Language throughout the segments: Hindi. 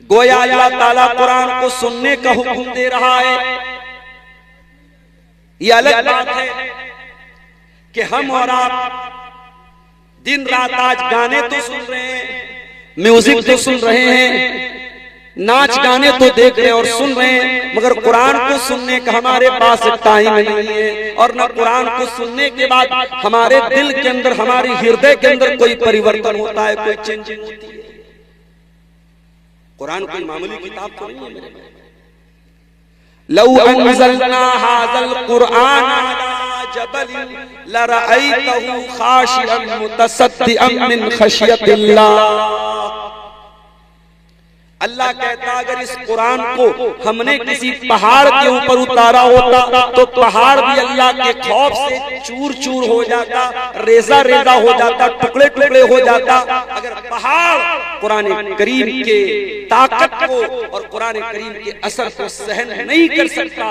गोया अल्लाह ताला कुरान को सुनने का हुक्म दे रहा है। यह अलग बात है कि हम और आप दिन रात आज गाने तो सुन रहे हैं, म्यूजिक तो सुन रहे हैं, नाच गाने तो देख रहे हैं और सुन रहे हैं, मगर कुरान को सुनने का हमारे पास टाइम नहीं है। और न कुरान को सुनने के बाद हमारे दिल के अंदर, हमारे हृदय के अंदर कोई परिवर्तन होता है, कोई चेंजिंग होती है। कुरान कोई मामूली किताब तो नहीं है मेरे भाई। लौ अंज़लना हाज़ल कुरआन अला जबलिन लरअयतहु खाशिअन मुतसद्दिअन मिन खशियतिल्लाह। अल्लाह कहता अगर इस कुरान को हमने किसी पहाड़ के ऊपर उतारा होता तो पहाड़ भी अल्लाह के खौफ से चूर चूर हो जाता, रेजा रेजा हो जाता, टुकड़े टुकड़े हो जाता। अगर पहाड़ कुरान करीम के ताकत को और कुरान करीम के असर को सहन नहीं कर सकता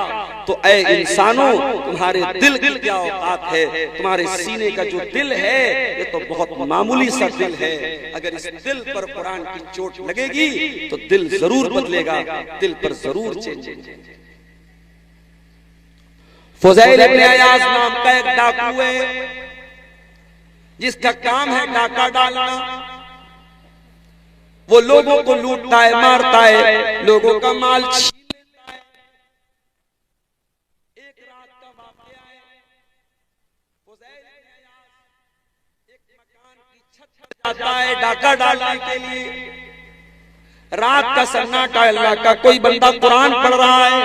तो ऐ इंसानों, तुम्हारे दिल की क्या औकात है? तुम्हारे सीने का जो दिल है ये तो बहुत मामूली सा दिल है। अगर इस दिल पर कुरान की चोट लगेगी तो दिल जरूर बदलेगा, दिल पर जरूर चेंज। फुज़ैल इब्न अयाज़ नाम का एक डाकू है जिसका काम है डाका डालना। वो लोगों को लूटता है, मारता है, लोगों का माल छीन लेता है। एक रात का वाक़या है, फुज़ैल इब्न अयाज़ एक मकान की छत पर जाता है डाका डालने के लिए। रात का सन्नाटा, अल्लाह का कोई बंदा कुरान पढ़ रहा है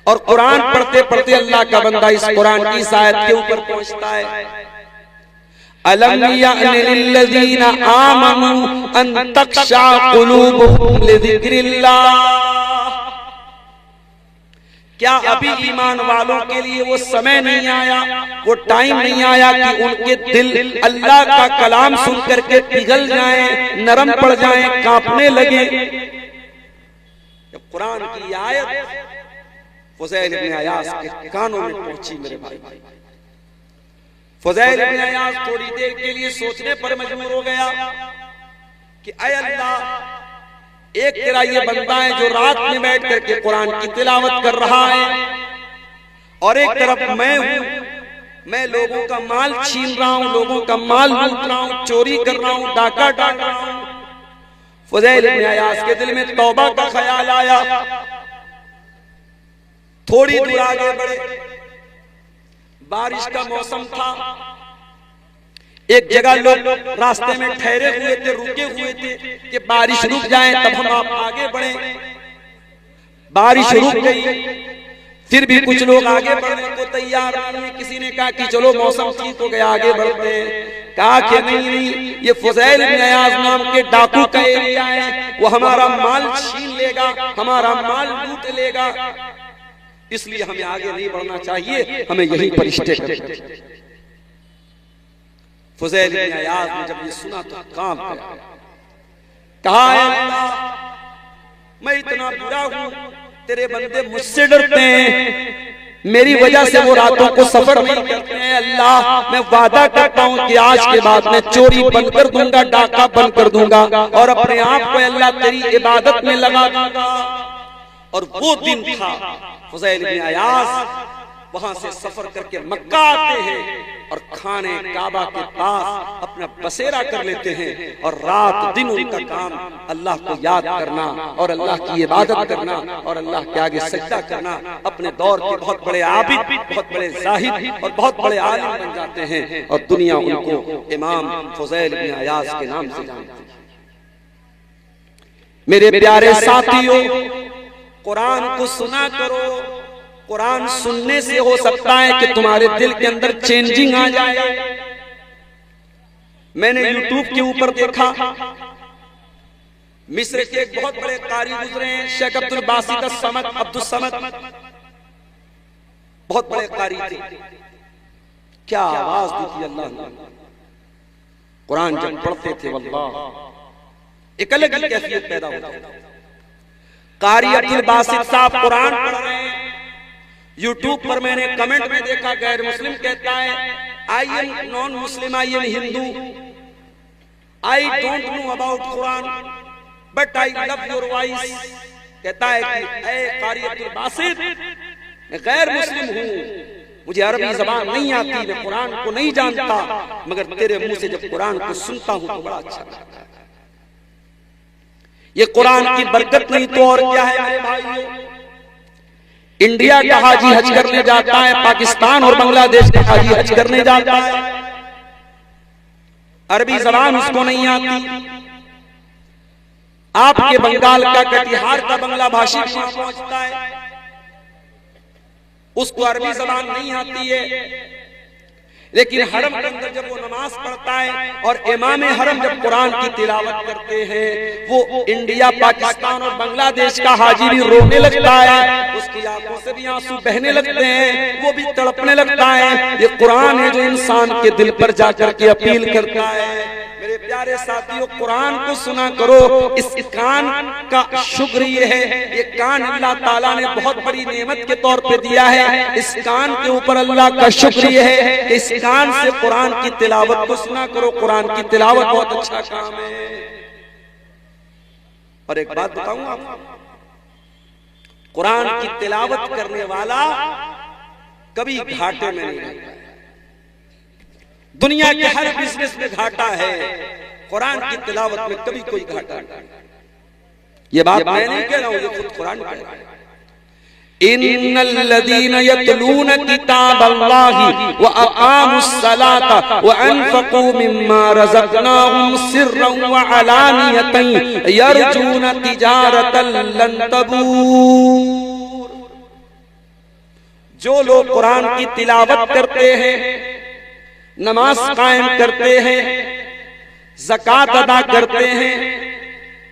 और कुरान पढ़ते पढ़ते अल्लाह का बंदा इस कुरान की इस आयत के ऊपर पहुंचता है, अलम यअनि लिल्लज़ीना आमनू अन तख़शा क़ुलूबुहुम लिज़िक्रिल्लाह। क्या अभी ईमान वालों के लिए वो समय नहीं आया, वो टाइम नहीं आया कि उनके दिल अल्लाह का कलाम सुन करके पिघल जाएं, नरम पड़ जाएं, कांपने लगे? जब कुरान की आयत फुज़ैल इब्न अयाज़ के कानों में पहुंची मेरे भाई, फुज़ैल इब्न अयाज़ थोड़ी देर के लिए सोचने पर मजबूर हो गया कि ऐ अल्लाह, एक तेरा ये बंदा है जो रात में बैठ करके कुरान की तिलावत कर रहा है और एक तरफ मैं हूं, मैं लोगों का माल छीन रहा हूं, लोगों का माल लूट रहा हूं, चोरी कर रहा हूं, डाका डाल रहा हूं। फुज़ैल इब्न अयाज़ के दिल में तौबा का ख्याल आया। थोड़ी दूर आगे बढ़े, बारिश का मौसम था, एक जगह लोग रास्ते में ठहरे हुए थे, रुके हुए थे कि बारिश रुक जाए तब हम आप आगे बढ़े। बारिश रुक गई, फिर भी कुछ लोग आगे बढ़ने को तैयार नहीं। किसी ने कहा कि चलो मौसम ठीक हो गया, आगे बढ़ते हैं। कहा कि नहीं, ये फुज़ैल इब्न अयाज़ नाम के डाकू का एरिया है, वो हमारा माल छीन लेगा, हमारा माल लूट लेगा, इसलिए हमें आगे नहीं बढ़ना चाहिए, हमें यहीं पर स्टे करना चाहिए। फुज़ैल इब्न अयाज़ ने जब ये सुना तो कांप गया। कहा अल्लाह, मैं इतना बुरा हूं, तेरे बंदे मुझसे डरते हैं, मेरी वजह से वो रातों को सफर नहीं करते हैं। अल्लाह, मैं वादा करता हूं कि आज के बाद मैं चोरी बंद कर दूंगा, डाका बंद कर दूंगा और अपने आप को अल्लाह तेरी इबादत में लगा दूंगा। और वो दिन था, फुज़ैल इब्न अयाज़ वहां से सफर करके मक्का आते हैं और खाने काबा के पास अपना बसेरा कर लेते हैं और रात दिन उनका काम अल्लाह को याद करना और अल्लाह की इबादत करना और अल्लाह के आगे सजदा करना। अपने दौर के बहुत बड़े आबिद, बहुत बड़े जाहिद और बहुत बड़े आलिम बन जाते हैं और दुनिया उनको इमाम फुज़ैल इब्न अयाज़ के नाम से जानती है। मेरे प्यारे साथियों, कुरान को सुना करो। कुरान सुनने से हो सकता है कि तुम्हारे दिल के अंदर चेंजिंग आ जाए। मैंने YouTube के ऊपर देखा, मिस्र के एक बहुत बड़े कारी गुजरे हैं, शेख अब्दुल बासित अब्दुल समद, बहुत बड़े कारी थे। क्या आवाज दी थी अल्लाह ने। कुरान जब पढ़ते थे वल्लाह एक अलग ही कैफियत पैदा होती है। कारी अब्दुल बासित साहब कुरान पढ़ रहे हैं, यूट्यूब पर मैंने कमेंट में देखा, गैर मुस्लिम कहता है I am non Muslim, I am Hindu, I don't know about Quran but I love your voice. कहता है कि ऐ कारियतुल बासित, मैं गैर मुस्लिम हूँ, मुझे अरबी जबान नहीं आती, मैं कुरान को नहीं जानता, मगर तेरे मुंह से जब कुरान को सुनता हूँ तो बड़ा अच्छा लगता है। ये कुरान की बरकत नहीं तो और क्या है मेरे भाइयों। इंडिया का हाजी हज करने जाता है, पाकिस्तान और बांग्लादेश का हाजी हज करने जाता है, अरबी जबान उसको नहीं आती। आपके बंगाल का, कटिहार का बांग्ला भाषी वहां पहुंचता है, उसको अरबी जबान नहीं आती है, लेकिन हरम के अंदर जब वो नमाज पढ़ता है और इमाम हरम जब कुरान की तिलावत करते हैं, वो इंडिया, पाकिस्तान और बांग्लादेश का हाजी भी रोने लगता है, उसकी आंखों से भी आंसू बहने लगते हैं, वो भी तड़पने लगता है। ये कुरान है जो इंसान के दिल पर जाकर के अपील करता है। मेरे प्यारे साथियों, कुरान को सुना करो। इस कान का शुक्र ये है, ये कान अल्लाह ताला ने बहुत बड़ी नेमत के तौर पे दिया है। इस कान के ऊपर अल्लाह का शुक्र ये है कि इस कान से कुरान की तिलावत को सुना करो। कुरान की तिलावत बहुत अच्छा काम है। और एक बात बताऊं आपको, कुरान की तिलावत करने वाला कभी घाटे में नहीं रहता। दुनिया के हर बिजनेस में घाटा है, कुरान की तिलावत में कभी कोई घाटा नहीं। ये बात मैं नहीं कह रहा हूं, ये खुद कुरान कह रहा है। इन्नल्लज़ीना यतलूना किताबल्लाहि व अक़ामुस्सलाता व अनफ़क़ू मिम्मा रज़क़नाहुम सिर्रन व अलानियतन यरजूना तिजारतन लन तबूर। जो लोग कुरान की तिलावत करते हैं, नमाज कायम करते हैं, ज़कात अदा करते हैं,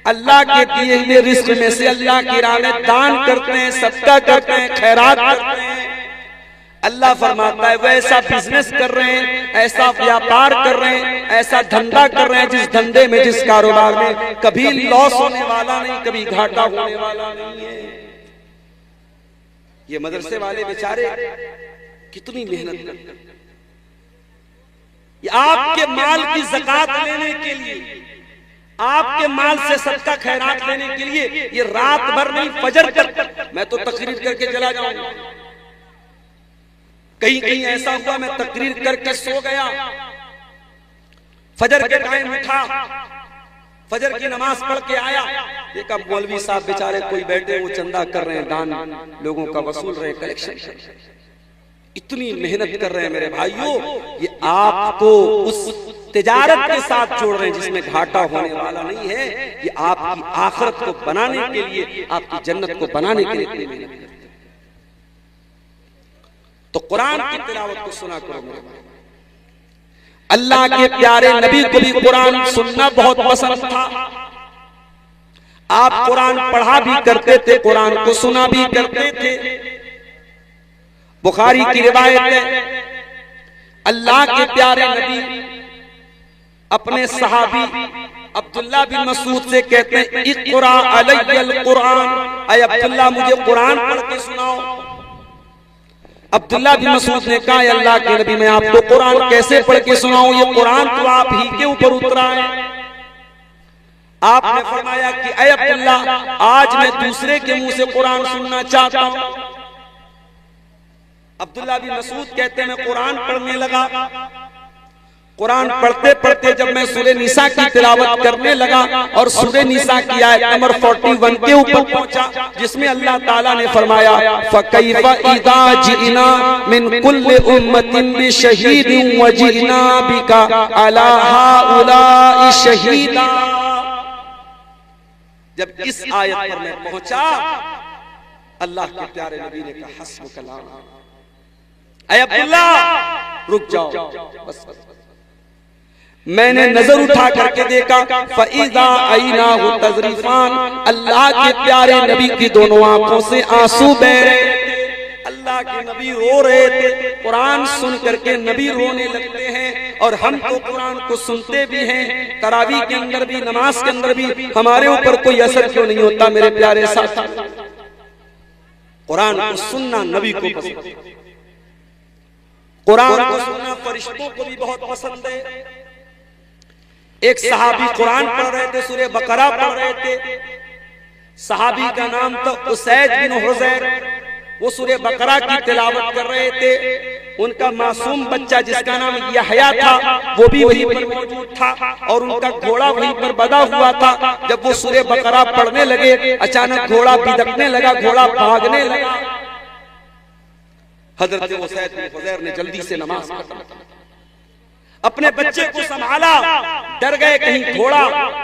अल्लाह के दिए हुए रिज़्क़ में से अल्लाह की राह में दान करते हैं, सदका करते हैं, खैरात करते हैं, अल्लाह फरमाता है वो ऐसा बिजनेस कर रहे हैं, ऐसा व्यापार कर रहे हैं, ऐसा धंधा कर रहे हैं जिस धंधे में, जिस कारोबार में कभी लॉस होने वाला नहीं, कभी घाटा होने वाला नहीं है। ये मदरसे वाले बेचारे कितनी मेहनत करते हैं। आपके माल की ज़कात लेने के लिए, आपके माल से सदका खैरात लेने के लिए ये रात भर नहीं, फजर तक मैं तो तकरीर करके चला जाऊंगा। कहीं कहीं ऐसा हुआ मैं तकरीर करके सो गया, फजर के टाइम उठा, फजर की नमाज पढ़ के आया, देखा मौलवी साहब बेचारे कोई बैठे, वो चंदा कर रहे हैं, दान लोगों का वसूल रहे, कलेक्शन। इतनी मेहनत कर रहे हैं मेरे भाइयों, ये आपको उस तिजारत के साथ जोड़ रहे हैं जिसमें घाटा होने वाला नहीं है। ये आपकी आखिरत को बनाने के लिए, आपकी जन्नत को बनाने के लिए मेहनत करते हैं। तो कुरान की तिलावत को सुना करो मेरे भाई। अल्लाह के प्यारे नबी को भी कुरान सुनना बहुत पसंद था। आप कुरान पढ़ा भी करते थे, कुरान को सुना भी करते थे। बुखारी की रिवायत है, अल्लाह के प्यारे नबी अपने सहाबी अब्दुल्ला बिन मसूद से कहते हैं, इक़रा अलैयल कुरान, ऐ अब्दुल्ला मुझे कुरान पढ़ के सुनाओ। अब्दुल्ला बिन मसूद ने कहा, अल्लाह के नबी मैं आपको कुरान कैसे पढ़ के सुनाऊं, ये कुरान तो आप ही के ऊपर उतरा है। आपने फरमाया कि ऐ अब्दुल्ला, आज मैं दूसरे के मुंह से कुरान सुनना चाहता हूं। अब्दुल्ला बिन मसूद कहते हैं, मैं कुरान पढ़ने लगा। कुरान पढ़ते पढ़ते जब मैं सूरह निसा की तिलावत करने लगा और सूरह निसा की आयत नंबर 41 के ऊपर पहुंचा, जिसमें अल्लाह ताला ने फरमाया, फकैफा इज़ा जिना मिन कुल्लि उम्मतिन बिशहीदिन व जिना बिका अला हाउलाई शहीदा। जब इस आयत पर मैं पहुंचा, अल्लाह के प्यारे नबी ने कहा, हस्बुकल्लाह, ऐ अब्दुल्ला रुक जाओ, बस। मैंने नजर उठा करके देखा, फ़इज़ा अयनाहु तज़रीफ़ान, अल्लाह के प्यारे नबी की दोनों आंखों से आंसू बह रहे थे। अल्लाह के नबी रो रहे थे। कुरान सुन करके नबी रोने लगते हैं, और हम तो कुरान को सुनते भी हैं, तरावी के अंदर भी, नमाज के अंदर भी, हमारे ऊपर कोई असर क्यों नहीं होता मेरे प्यारे साथी। कुरान को सुनना नबी को पसंद, कुरान को सुनना फरिश्तों को भी बहुत पसंद है। एक सहाबी कुरान पढ़ रहे थे, सूरह बकरा पढ़ रहे थे। सहाबी का नाम तो उसैद बिन हुज़ैर, वो सूरह बकरा की तिलावत कर रहे थे। उनका मासूम बच्चा जिसका नाम यहया था वो भी वहीं पर मौजूद था और उनका घोड़ा वहीं पर बंधा हुआ था। जब वो सूरह बकरा पढ़ने लगे, अचानक घोड़ा बिदकने लगा, घोड़ा भागने लगा। हजरत उसैद बिन हुज़ैर ने जल्दी से नमाज पढ़ी, अपने बच्चे को संभाला। डर गए कहीं घोड़ा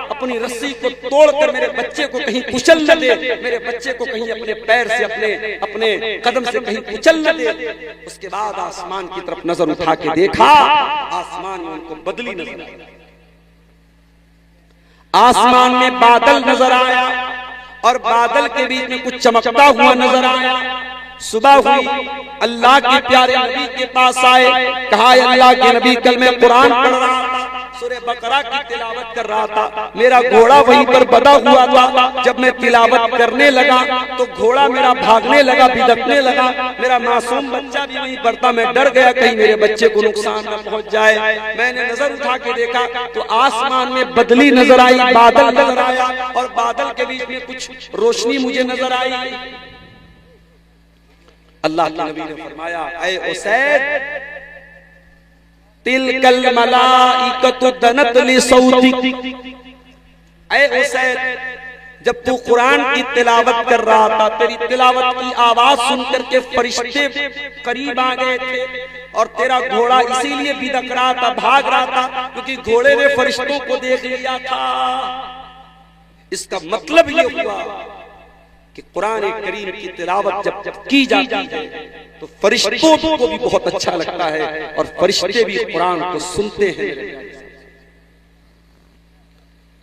अपनी रस्सी को तोड़कर मेरे बच्चे को कहीं कुचल न दे, मेरे बच्चे को कहीं अपने पैर से अपने कदम से कहीं कुचल न दे। उसके बाद आसमान की तरफ नजर उठा के देखा, आसमान में उनको बदली नजर आई। आसमान में बादल नजर आया और बादल के बीच में कुछ चमकता हुआ नजर आया। सुबह हुई, अल्लाह के प्यारे नबी के पास आए, कहा अल्लाह के नबी कल मैं कुरान पढ़ रहा था, सूरह बकरा की तिलावत कर रहा था, मेरा घोड़ा वहीं पर बंधा हुआ था। जब मैं तिलावत करने लगा तो घोड़ा मेरा भागने लगा, बिदकने लगा। मेरा मासूम बच्चा भी वहीं पर था। मैं डर गया कहीं मेरे बच्चे को नुकसान न पहुंच जाए। मैंने नजर उठा के देखा तो आसमान में बदली नजर आई, बादल नजर आया और बादल के बीच में कुछ रोशनी मुझे नजर आई। अल्लाह के नबी ने फरमाया, ऐ उसैद, तिलकल मलाइकतु दनत लिसौतिक। ऐ उसैद, जब तू कुरान की तिलावत कर रहा था, तेरी तिलावत की आवाज सुनकर के फरिश्ते करीब आ गए थे और तेरा घोड़ा इसीलिए बिदक रहा था, भाग रहा था, क्योंकि घोड़े ने फरिश्तों को देख लिया था। इसका मतलब ये हुआ कि कुरान करीम की तिलावत जब की जाती है तो फरिश्तों को भी बहुत अच्छा लगता है और फरिश्ते भी कुरान को सुनते हैं।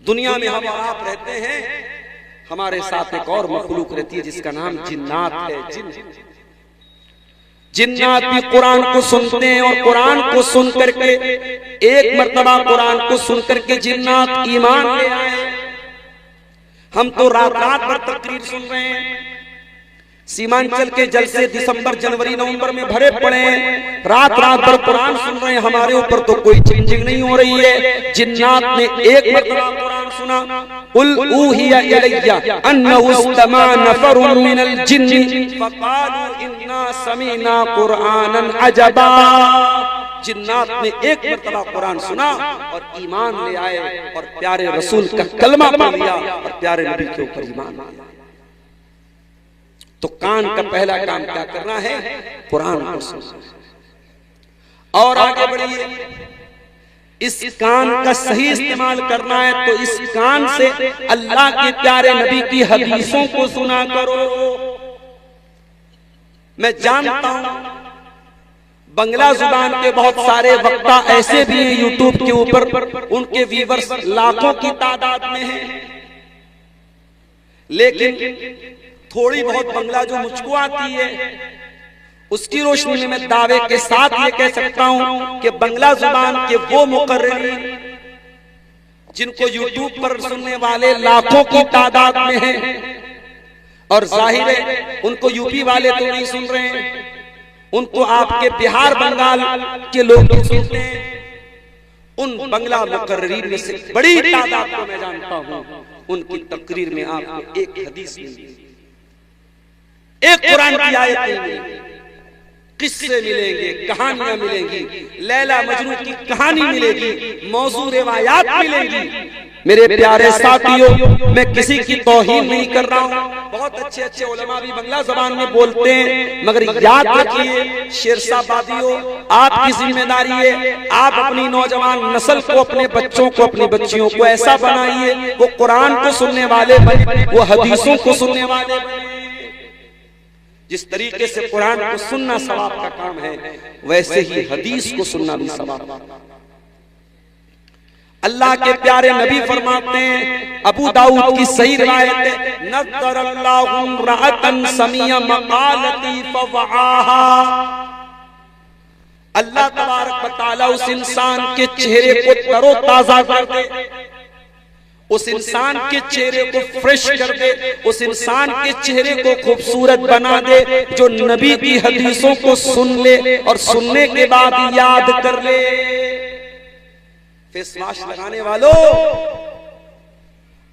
दुनिया में हम और आप रहते हैं, हमारे साथ एक और मखलूक रहती है जिसका नाम जिन्नात है। जिन्नात भी कुरान को सुनते हैं और कुरान को सुन करके, एक मर्तबा कुरान को सुन करके जिन्नात ईमान ले आए। हम तो रात रात भर तकरीर सुन रहे हैं, सीमांचल के जलसे दिसंबर जनवरी नवंबर में भरे पड़े हैं, रात रात भर कुरान सुन रहे हैं, हमारे ऊपर तो कोई चेंजिंग नहीं हो रही है। जिन्नात ने एक मरतबा कुरान सुना, कुल ऊहिया इलैया अन्नहु इस्तमा नफरुम मिनल जिन्नि फक़ालू इन्ना समीना कुरानन अजबा। जिन्नात ने एक मरतबा कुरान सुना और ईमान ले आए और प्यारे रसूल का कलमा पढ़ लिया और प्यारे नबी के ऊपर ईमान लाया। तो कान का पहला काम क्या करना है? कुरान को सुनना। और आगे बढ़िए, इस कान का सही इस्तेमाल करना है तो इस कान से अल्लाह के प्यारे नबी की हदीसों को सुना करो। मैं जानता हूं बंगला जुबान के बहुत सारे वक्ता ऐसे भी हैं यूट्यूब के ऊपर, उनके व्यूअर्स लाखों की तादाद में हैं, लेकिन थोड़ी बहुत बंगला जो मुझको आती है उसकी रोशनी में मैं दावे के साथ ये कह सकता हूं कि बंगला जुबान के वो मुकर्रिरीन जिनको यूट्यूब पर सुनने वाले लाखों की तादाद में हैं, और जाहिर है उनको यूपी वाले तो नहीं सुन रहे हैं, उनको आपके बिहार बंगाल के लोग सुनते हैं। उन बंगला मुकर्रिरीन में से बड़ी तादाद को मैं जानता हूं, उनकी तकरीर में आपको एक हदीस मिलेगी, एक कुरान की आयत मिलेगी, किस्से मिलेंगे, कहानियां मिलेंगी, लैला मजनू की कहानी मिलेगी, मौजू रिवायात मिलेंगी। मेरे प्यारे साथियों, मैं किसी की तौहीन नहीं कर रहा हूँ, बहुत अच्छे अच्छे उलमा भी बंगला ज़बान में बोलते हैं, मगर याद रखिए शेरशाबादियों, आपकी जिम्मेदारी है, आप अपनी नौजवान नस्ल को, अपने बच्चों को, अपनी बच्चियों को ऐसा बनाइए वो कुरान को सुनने वाले बने, वो हदीसों को सुनने वाले बने। जिस तरीके से कुरान को सुनना सवाब का काम है, वैसे ही हदीस को सुनना भी सवाब। अल्लाह के प्यारे नबी फरमाते हैं, अबू दाऊद की सही रिवायत है, नज़रल्लाहु इम्राअतन समिया मक़ालती फवआहा। अल्लाह तबारक व तआला उस इंसान के चेहरे को तरोताजा कर दे, उस इंसान के चेहरे को फ्रेश कर दे, उस इंसान के चेहरे को खूबसूरत बना दे जो नबी की हदीसों को सुन ले और सुनने के बाद याद कर ले। फेस वॉश लगाने वालों,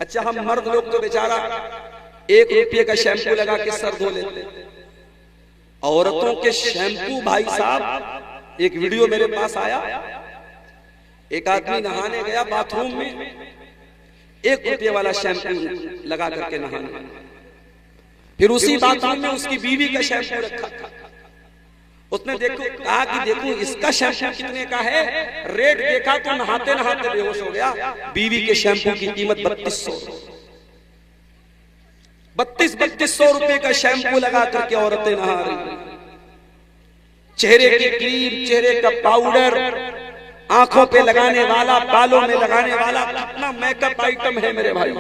अच्छा हम मर्द लोग तो बेचारा 1 रुपये का शैम्पू लगा के सर धो लेते, औरतों के शैम्पू भाई साहब, एक वीडियो मेरे पास आया, एक आदमी नहाने गया बाथरूम में, 1 रुपये वाला शैम्पू लगा करके नहाने, फिर उसी बाथरूम में उसकी बीवी का शैम्पू रखा था। उसने कहा कि देखो इसका शैम्पू कितने का है, रेट देखा तो नहाते नहाते बेहोश हो गया। बीवी के शैम्पू की कीमत 3200 रुपए का शैम्पू लगा करके औरतें नहा रही। चेहरे की क्रीम, चेहरे का पाउडर, आंखों पे लगाने वाला, बालों में लगाने वाला, कितना मेकअप आइटम है मेरे भाई।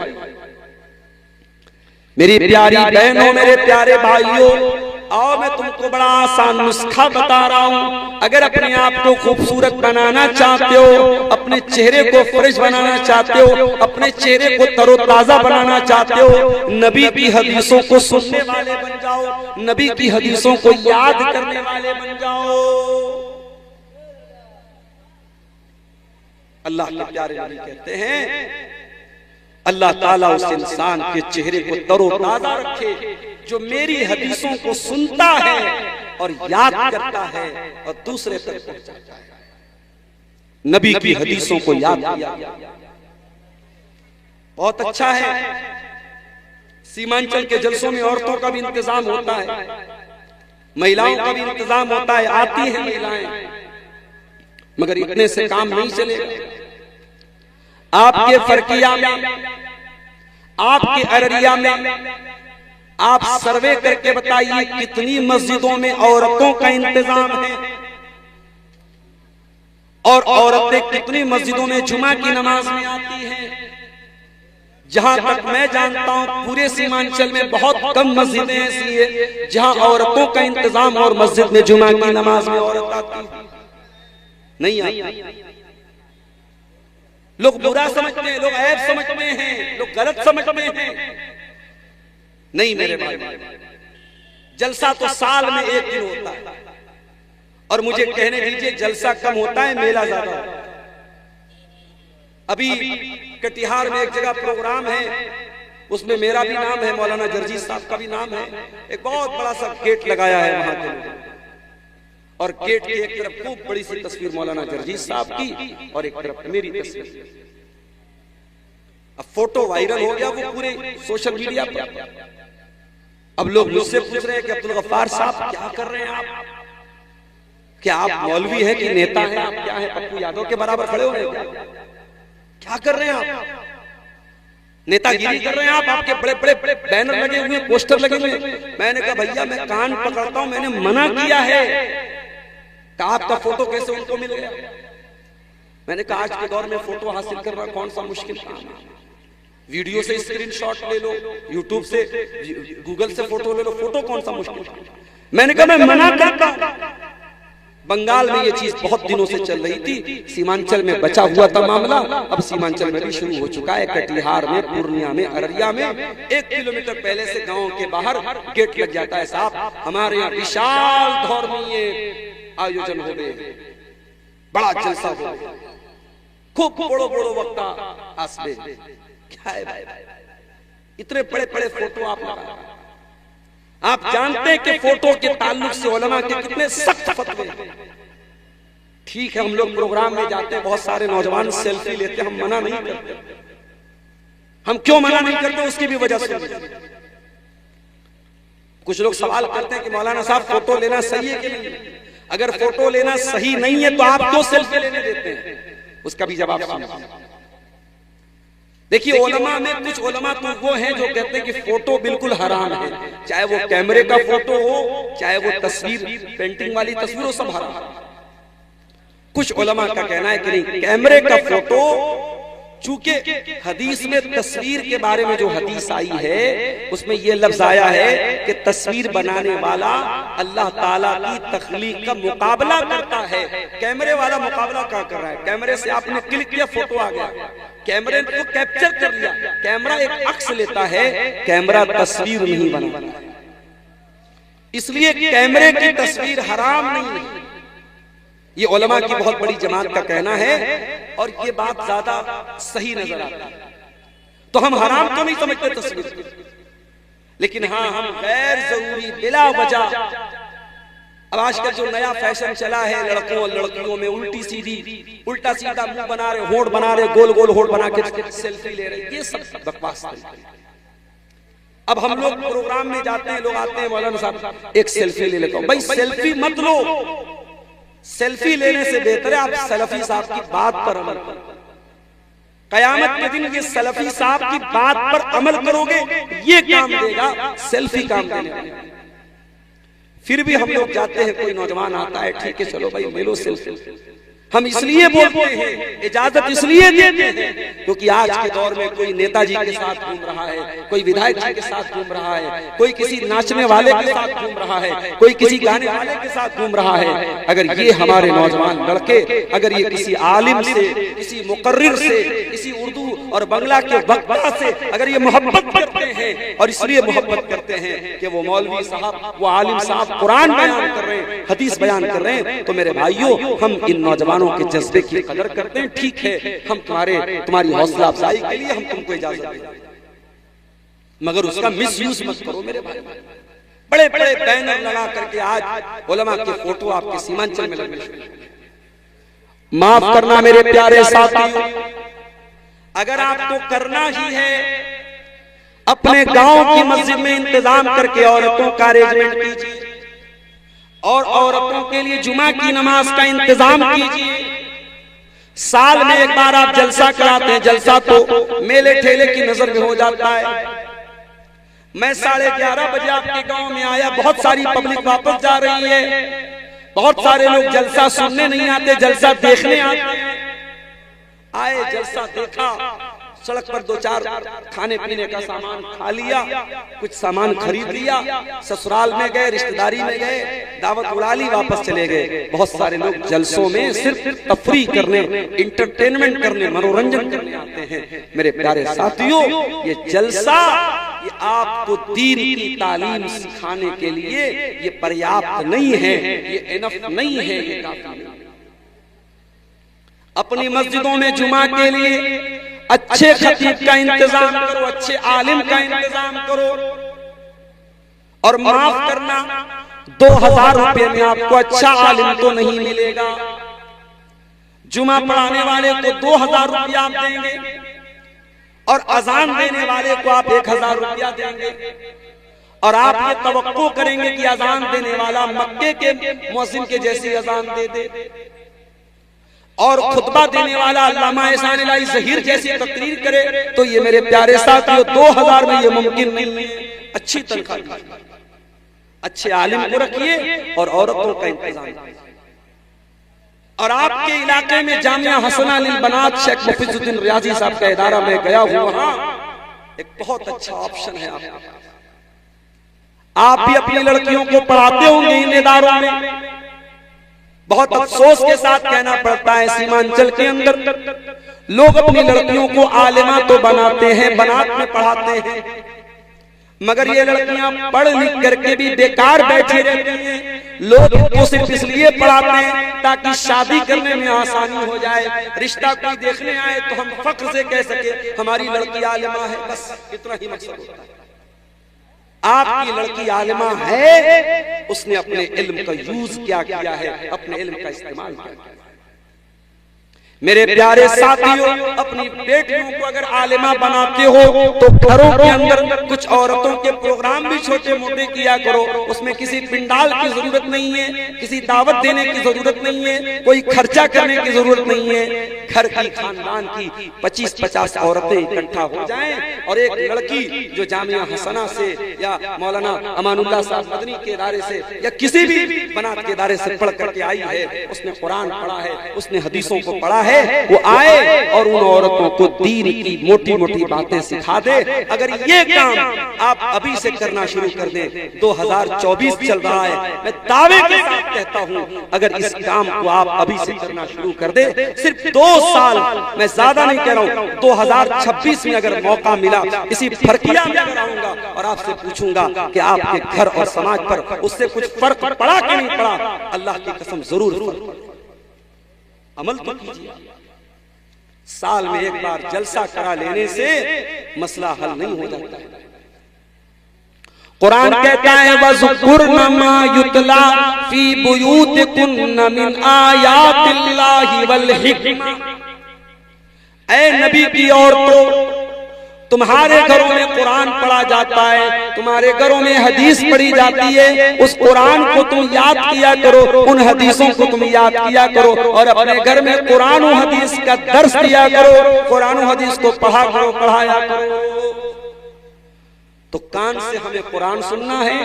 मेरी प्यारी बहनों, मेरे प्यारे भाइयों, आओ मैं तुमको बड़ा आसान नुस्खा बता रहा हूं। अगर अपने आप को खूबसूरत बनाना चाहते हो, अपने चेहरे को फ्रेश बनाना चाहते हो, अपने चेहरे को तरोताजा बनाना चाहते हो, नबी की हदीसों को सुनने वाले बन जाओ, नबी की हदीसों को याद करने वाले बन जाओ। अल्लाह के प्यारे नबी कहते हैं, अल्लाह ताला उस इंसान के चेहरे को तरोताजा रखे जो मेरी हदीसों को सुनता है और याद करता है और दूसरे तक पहुंचाता है। नबी की हदीसों को याद किया बहुत अच्छा है। सीमांचल के जलसों में औरतों का भी इंतजाम होता है, महिलाओं का भी इंतजाम होता है, आती है महिलाएं, मगर इतने से काम नहीं चलेगा। आपके फरकिया में, आपके अररिया में आप सर्वे करके बताइए कितनी मस्जिदों में औरतों का इंतजाम है और औरतें कितनी मस्जिदों में जुमा की नमाज में आती हैं। जहां तक मैं जानता हूं पूरे सीमांचल में बहुत कम मस्जिदें ऐसी है जहां औरतों का इंतजाम और मस्जिद में जुमा की नमाज में औरत आती नहीं आती। लोग बुरा समझते हैं, लोग ऐब समझते हैं, लोग गलत समझते हैं। नहीं मेरे भाई, जलसा तो साल में 1 दिन होता है और मुझे कहने दीजिए जलसा कम होता है, मेला ज्यादा होता है। अभी कटिहार में एक जगह प्रोग्राम है, उसमें मेरा भी नाम है, मौलाना जर्जी साहब का भी नाम है। एक बहुत बड़ा सा गेट लगाया है वहां के, और गेट की एक तरफ खूब बड़ी सी तस्वीर मौलाना जर्जी साहब की और एक तरफ मेरी तस्वीर। अब फोटो वायरल हो गया वो पूरे सोशल मीडिया पर। अब लोग मुझसे पूछ रहे हैं कि अब्दुल गफ्फार साहब क्या कर रहे हैं आप? क्या आप मौलवी है कि नेता है? आप क्या है, पप्पू यादव के बराबर खड़े हो रहे हैं? क्या कर रहे हैं आप? नेतागिरी कर रहे हैं आप? आपके बड़े बड़े बैनर लगे हुए, पोस्टर लगे हुए। मैंने कहा भैया मैं कान पकड़ता हूं, मैंने मना किया है। कहा आपका फोटो कैसे उनको मिल गया? मैंने कहा आज के दौर में फोटो हासिल करना कौन सा मुश्किल काम है? वीडियो से स्क्रीनशॉट ले लो, यूट्यूब से, गूगल से फोटो ले लो, फोटो कौन सा मुश्किल? मैंने कहा मैं मना करता हूं। बंगाल में ये चीज बहुत दिनों से चल रही थी, सीमांचल में बचा हुआ था मामला, अब सीमांचल में भी शुरू हो चुका है। कटिहार में, पूर्णिया में, अररिया में 1 किलोमीटर पहले से गांव के बाहर गेट लग जाता है साहब। हमारे यहाँ विशाल धर्मीय आयोजन हो गए, बड़ा जलसा हो, खूब बड़ो बड़ो वक्ता आसबे। क्या है भाई, इतने बड़े बड़े फोटो आप लगा। आप जानते हैं कि फोटो के ताल्लुक से उलमा के कितने सख्त फतवे। ठीक है हम लोग प्रोग्राम में जाते हैं, बहुत सारे नौजवान सेल्फी लेते हैं, हम मना नहीं करते। हम क्यों मना नहीं करते उसकी भी वजह से। कुछ लोग सवाल करते हैं कि मौलाना साहब फोटो लेना सही है कि नहीं? अगर फोटो लेना सही नहीं है तो आप क्यों सेल्फी लेने देते हैं? उसका भी जवाब सुनिए। देखिए उलमा में कुछ उलमा तो वो हैं जो कहते हैं कि फोटो बिल्कुल हराम है, चाहे वो कैमरे का फोटो हो, चाहे वो तस्वीर पेंटिंग वाली तस्वीर हो, सब हराम। कुछ उलमा का कहना है कि नहीं, कैमरे का फोटो, चूंकि हदीस में तस्वीर के बारे में जो हदीस आई है उसमें यह लफ्ज आया है कि तस्वीर बनाने वाला अल्लाह ताला की तख्लीक का मुकाबला करता है। कैमरे वाला मुकाबला क्या कर रहा है? कैमरे से आपने क्लिक किया, फोटो आ गया, कैमरे को कैप्चर कर लिया। कैमरा एक अक्स लेता है, कैमरा तस्वीर नहीं बनाता। इसलिए कैमरे की तस्वीर हराम नहीं है, ये उलमा की बहुत बड़ी जमात का कहना है और ये बात ज्यादा सही नजर आती है। तो हम हराम तो नहीं समझते तस्वीर, लेकिन हाँ हम गैर जरूरी बिला वजह, अब आजकल जो नया फैशन चला है लड़कों और लड़कियों में उल्टा सीधा मुंह बना रहे, होंठ बना रहे, गोल गोल होंठ बना के सेल्फी ले रहे, ये सब बकवास है। अब हम लोग प्रोग्राम में जाते हैं, लोग आते हैं, मौलाना साहब एक सेल्फी ले लेता हूं। भाई सेल्फी मत लो, सेल्फी लेने से बेहतर है आप सलफी साहब की बात पर अमल करो। कयामत के दिन ये सलफी साहब की बात पर अमल करोगे, ये काम देगा, सेल्फी काम देगा। फिर भी हम लोग जाते हैं, कोई नौजवान आता है, ठीक है चलो भाई ले लो सेल्फी। हम इसलिए बोलते हैं, इजाजत इसलिए देते हैं क्योंकि आज के दौर में कोई नेताजी के साथ घूम रहा है, कोई विधायक जी के साथ घूम रहा है, कोई किसी नाचने वाले के साथ घूम रहा है, कोई किसी गाने वाले के साथ घूम रहा है। अगर ये हमारे नौजवान लड़के, अगर ये किसी आलिम से, किसी मुकर्रिर से, किसी उर्दू और बंगला के वक्ता से अगर ये मोहब्बत करते हैं, और इसलिए मोहब्बत करते हैं कि वो मौलवी साहब, वो आलिम साहब कुरान बयान कर रहे हैं, हदीस बयान कर रहे हैं, तो मेरे भाइयों हम इन नौजवानों के जज्बे की कदर करते हैं। ठीक है, हम तुम्हारी हौसला अफजाई के लिए हम तुमको इजाजत देते हैं, मगर उसका मिसयूज मत करो मेरे भाई। बड़े बड़े बैनर लगा करके आज उलमा के फोटो आपके सीमांचल में लगे। माफ करना मेरे प्यारे साथियों, अगर आपको करना ही है अपने गांव की मस्जिद में इंतजाम करके औरतों का अरेंजमेंट कीजिए और औरतों के लिए जुमा की नमाज का इंतजाम कीजिए। साल में एक बार आप जलसा कराते हैं, जलसा तो मेले ठेले की नजर में हो जाता है। मैं 11:30 बजे आपके गांव में आया, बहुत सारी पब्लिक वापस जा रही है, बहुत सारे लोग जलसा सुनने नहीं आते, जलसा देखने आते हैं। आए, जलसा देखा, सड़क पर 2-4 खाने पीने का सामान खा लिया, कुछ सामान खरीद लिया, ससुराल में गए, रिश्तेदारी में गए, दावत उड़ा ली, वापस चले गए। बहुत सारे लोग जलसों में सिर्फ तफरीह करने, इंटरटेनमेंट करने, मनोरंजन करने आते हैं। मेरे प्यारे साथियों, ये जलसा ये आपको दीन की तालीम सिखाने के लिए ये पर्याप्त नहीं है, ये इनफ नहीं है, ये काफी नहीं। अपनी मस्जिदों में जुमा के लिए अच्छे खतीब का इंतजाम करो, अच्छे आलिम का इंतजाम करो, और माफ करना 2000 रुपए में आपको अच्छा आलिम तो नहीं मिलेगा। जुमा पढ़ाने वाले को 2000 रुपया आप देंगे और अजान देने वाले को आप 1000 रुपया देंगे, और आप ये तवक्को करेंगे कि अजान देने वाला मक्के के मुअज्जिन के जैसी अजान दे दे और खुतबा देने वाला अल्लामा एहसान इलाही ज़हीर जैसी तकरीर करे। तो ये मेरे प्यारे साथियों 2000 में ये मुमकिन नहीं है। अच्छी तनख्वाह, अच्छे आलिम को रखिए और औरतों का इंतजाम। और आपके इलाके में जामिया हसना लिल बनात शेख मुफीजुद्दीन रियाजी साहब का इदारा में गया हूं, वहां एक बहुत अच्छा ऑप्शन है। आप भी अपनी लड़कियों को पढ़ाते होंगे इन इदारों में। बहुत अफसोस के साथ कहना पड़ता है, सीमांचल के अंदर लोग अपनी लड़कियों को आलिमा तो बनाते हैं, बनात में पढ़ाते हैं, मगर ये लड़कियां पढ़ लिख करके भी बेकार बैठी रहती हैं। लोग इनको सिर्फ इसलिए पढ़ाते हैं ताकि शादी करने में आसानी हो जाए, रिश्ता कोई देखने आए तो हम फख्र से कह सके हमारी लड़की आलिमा है, बस इतना ही मकसद होता है। आपकी लड़की आलिमा है, उसने अपने इल्म का यूज क्या किया है, अपने इल्म का इस्तेमाल किया। मेरे प्यारे साथियों, अपनी बेटियों को अगर आलिमा बनाते हो तो घरों के अंदर कुछ औरतों के प्रोग्राम भी छोटे मोटे किया करो। उसमें किसी पिंडाल की जरूरत नहीं है, किसी दावत देने की जरूरत नहीं है, कोई खर्चा करने की जरूरत नहीं है। घर की खानदान की 25-50 औरतें इकट्ठा हो जाएं और एक लड़की जो जामिया हसना से या मौलाना अमानुल्लाह साहब मदनी के इदारे से या किसी भी बनात के इदारे से पढ़ करके आई है, उसने कुरान पढ़ा है, उसने हदीसों को पढ़ा है, वो आए और उन औरतों को दीन की मोटी मोटी बातें सिखा दे। अगर ये काम आप अभी से करना शुरू कर दें, 2024 चल रहा है, मैं दावे के साथ कहता हूं अगर इस काम को आप अभी से करना शुरू कर दे, सिर्फ 2 साल, मैं ज्यादा नहीं कह रहा हूं, 2026 में अगर मौका मिला इसी फरकिया में आऊंगा और आपसे पूछूंगा कि आपके घर और समाज पर उससे कुछ फर्क पड़ा कि नहीं पड़ा, अल्लाह की कसम जरूर फर्क। अमल तो कीजिए। साल में एक बार जलसा करा लेने से मसला हल नहीं हो जाता है। कुरान कहता है वज़कुरना मा युतला फी बुयूतिकुन्ना मिन आयातिल्लाहि वल हिक्मा। ऐ नबी की औरतों, तुम्हारे घरों में कुरान पढ़ा जाता है, तुम्हारे घरों में हदीस पढ़ी जाती है। उस कुरान को तुम याद किया करो, उन हदीसों को तुम याद किया करो और अपने घर में कुरान और हदीस का दर्स दिया करो, कुरान और हदीस को पढ़ा करो, पढ़ाया करो। तो कान से हमें कुरान सुनना है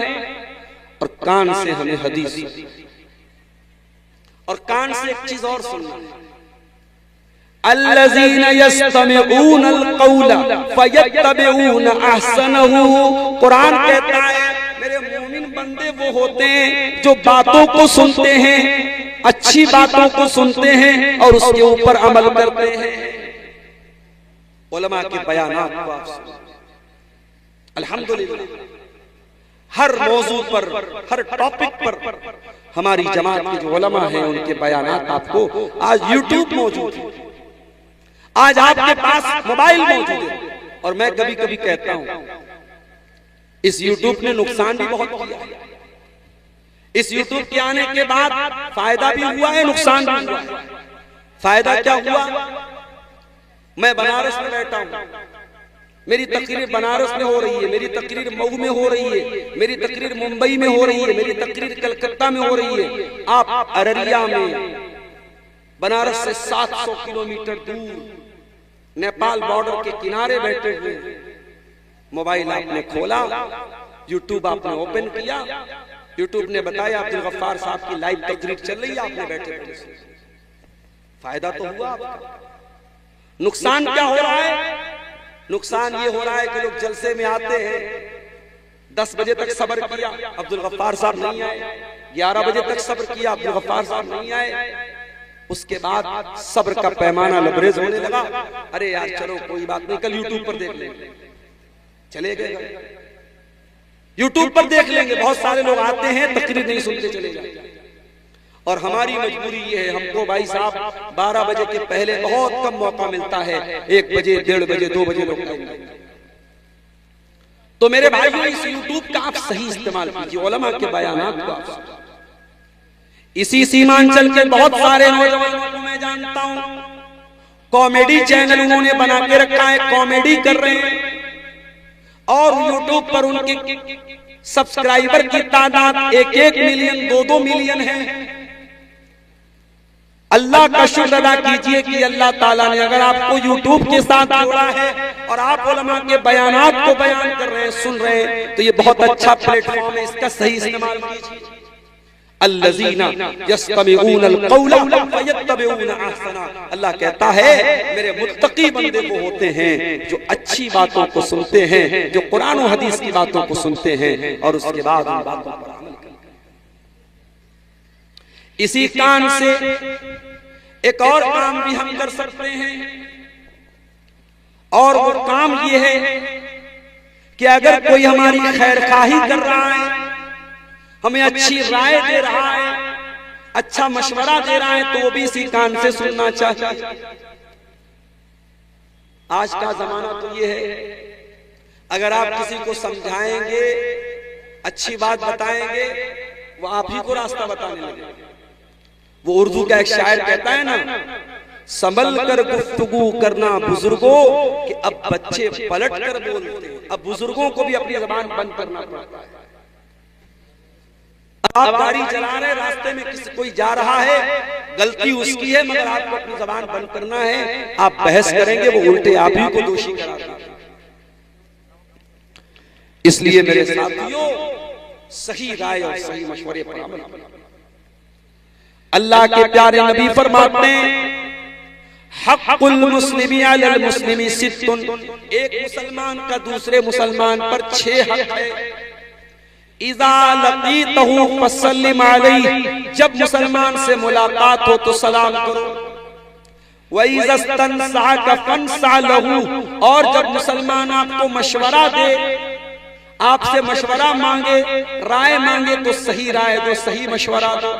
और कान से हमें हदीस, और कान से एक चीज और सुनना है, अल्लज़ीना यस्तमिऊन अल-क़ौला फयत्तबिऊन अहसनहु। कुरान कहता है मेरे मोमिन बंदे वो होते हैं जो बातों को सुनते हैं, अच्छी बातों को सुनते हैं और उसके ऊपर अमल करते हैं। उलमा के बयानात को आप सुनो, अल्हम्दुलिल्लाह हर मौजू पर, हर टॉपिक पर हमारी जमात के जो उलमा हैं उनके बयानात आपको आज यूट्यूब मौजूद है, आज आपके पास मोबाइल मौजूद है। और मैं कभी कभी कहता हूं इस यूट्यूब ने नुकसान भी बहुत किया है। इस यूट्यूब के आने के बाद फायदा भी हुआ है, नुकसान भी हुआ है। फायदा क्या हुआ, मैं बनारस में बैठा हूं, मेरी तकरीर बनारस में हो रही है, मेरी तकरीर मऊ में हो रही है, मेरी तकरीर मुंबई में हो रही है, मेरी तकरीर कलकत्ता में हो रही है। आप अररिया में बनारस से 700 किलोमीटर दूर नेपाल बॉर्डर के किनारे बैठे हुए, मोबाइल आपने खोला, यूट्यूब आपने ओपन किया, यूट्यूब ने बताया अब्दुल गफ्फार साहब की लाइव तकरीर चल रही है, आपने बैठे बैठे। फायदा तो हुआ आपका। नुकसान क्या हो रहा है, नुकसान ये हो रहा है कि लोग जलसे में आते हैं, 10 बजे तक सब्र किया, अब्दुल गफ्फार साहब नहीं आए, 11 बजे तक सब्र किया, अब्दुल गफ्फार साहब नहीं आए। उसके बाद सब्र का पैमाना लबरेज होने लगा, अरे यार चलो कोई बात नहीं, कल यूट्यूब पर देख लेंगे। चले गए यूट्यूब पर देख लेंगे, बहुत सारे लोग आते हैं तकरीर नहीं सुनते चले जाते। और हमारी मजबूरी ये है, हमको भाई साहब 12 बजे के पहले बहुत कम मौका मिलता है, 1 बजे 1:30 बजे 2 बजे लोग आएंगे। तो मेरे भाइयों इस यूट्यूब का आप सही इस्तेमाल कीजिए, उलमा के बयानात को आप। इसी सीमांचल के बहुत सारे नौजवानों को मैं जानता हूं, कॉमेडी चैनल उन्होंने बना के रखा है, कॉमेडी कर रहे हैं और यूट्यूब पर उनके सब्सक्राइबर की तादाद 1-1 मिलियन 2-2 मिलियन है। अल्लाह का शुक्र अदा कीजिए कि अल्लाह ताला ने अगर आपको यूट्यूब के साथ जोड़ा है और आप उलमा के बयानात को बयान कर रहे हैं, सुन रहे हैं, तो ये बहुत अच्छा प्लेटफॉर्म है, इसका सही इस्तेमाल कीजिए। अल्लज़ीना यस्तमिऊन अल-क़ौला फयत्तबिऊन अहसना। अल्लाह कहता है मेरे मुत्तकी बंदे वो होते हैं जो अच्छी बातों को सुनते हैं, जो कुरान और हदीस की बातों को सुनते हैं और उसके बाद उन बातों पर अमल करते हैं। इसी कान से एक और काम भी हम कर सकते हैं, और वो काम ये है कि अगर कोई हमारी खैरखाही कर रहा है, हमें अच्छी राय दे रहा है, अच्छा मशवरा दे रहा है, तो वो भी इसी कान से सुनना चाहिए। आज का जमाना तो ये है, अगर आप किसी को समझाएंगे, अच्छी बात बताएंगे, वो आप ही को रास्ता बताने लगेगा। वो उर्दू का एक शायर कहता है ना, संभल कर गुफ्तगू करना बुजुर्गों कि अब बच्चे पलट कर बोलते हैं। अब बुजुर्गों को भी अपनी जबान बंद करना पड़ता है। आप गाड़ी चला रहे, रास्ते में किसी कोई जा रहा है, गलती उसकी है, मगर आपको अपनी जबान बंद करना है। आप बहस करेंगे, वो उल्टे आप ही को दोषी करा देंगे। इसलिए मेरे साथियों, सही राय और सही मशवरे पर अमल करें। अल्लाह के प्यारे नबी फरमाते हैं, हक़्क़ुल मुस्लिमी अलल मुस्लिमी सित्तुन। एक मुसलमान का दूसरे मुसलमान पर 6 हक है। इज़ा लक़ीतहु फसल्लिम अलैहि। जब मुसलमान से मुलाकात हो तो सलाम करो। व इज़ा इस्तनसअका फंसअ लहू। और जब मुसलमान आपको मशवरा दे, आपसे मशवरा मांगे, राय मांगे, तो सही राय दो, सही मशवरा दो।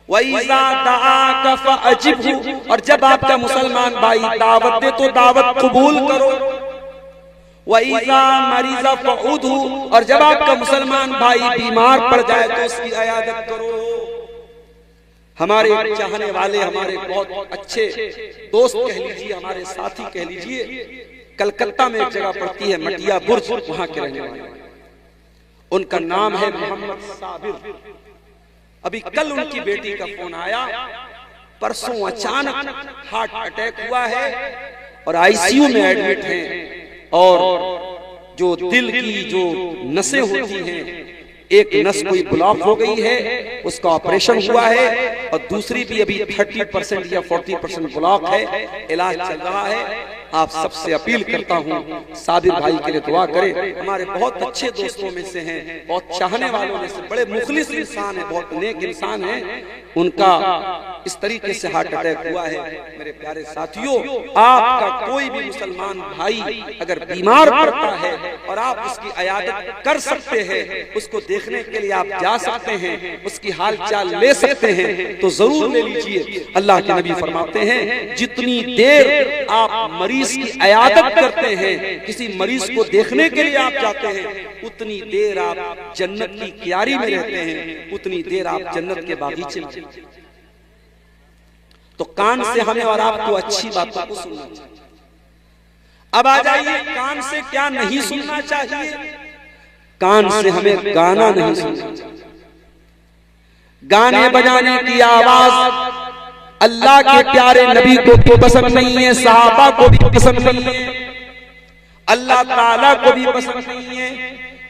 वइज़ा दआका फअजिबहु, और जब आपका मुसलमान भाई दावत दे तो दावत कबूल करो। वइज़ा मरीज़ा फउदहु, और जब आपका मुसलमान भाई बीमार पड़ जाए तो उसकी इयादत करो। हमारे चाहने वाले, हमारे बहुत अच्छे दोस्त कह लीजिए, हमारे साथी कह लीजिए, कलकत्ता में एक जगह पड़ती है मटिया बुर्ज, वहां के रहने वाले, उनका नाम है मोहम्मद साबिर। अभी कल उनकी बेटी का फोन आया, परसों अचानक हार्ट अटैक हुआ है और आईसीयू में एडमिट हैं, और जो दिल की जो नसें होती हैं, एक नस कोई ब्लॉक हो गई है, उसका ऑपरेशन हुआ है, और दूसरी भी अभी 30% या 40% ब्लॉक है, इलाज चल रहा है। आप सबसे अपील करता हूं, साबिर भाई के लिए दुआ करें। हमारे बहुत अच्छे दोस्तों में से हैं, बहुत चाहने वालों में से, बड़े मुखलिस इंसान है, बहुत नेक इंसान है। उनका इस तरीके से हार्ट अटैक हुआ है। मेरे प्यारे साथियों, आपका कोई भी मुसलमान भाई अगर बीमार पड़ता है और आप उसकी इयादत कर सकते हैं, उसको देखने के लिए आप जा सकते हैं, उसकी हाल चाल ले सकते हैं, तो जरूर ले लीजिए। अल्लाह के नबी फरमाते हैं, जितनी देर आप मरीज की इयादत करते हैं, किसी मरीज को देखने के लिए आप जाते हैं, उतनी देर आप जन्नत की क्यारी में रहते हैं, उतनी देर आप जन्नत के बागीचे में। तो कान से हमें और आपको अच्छी बातों को सुनना चाहिए। अब आ जाइए, कान से क्या नहीं सुनना चाहिए। कान से हमें गाना नहीं सुनना चाहिए। गाने बजाने की आवाज अल्लाह के प्यारे नबी को पसंद नहीं है, सहाबा को भी पसंद नहीं है, अल्लाह ताला को भी पसंद नहीं है।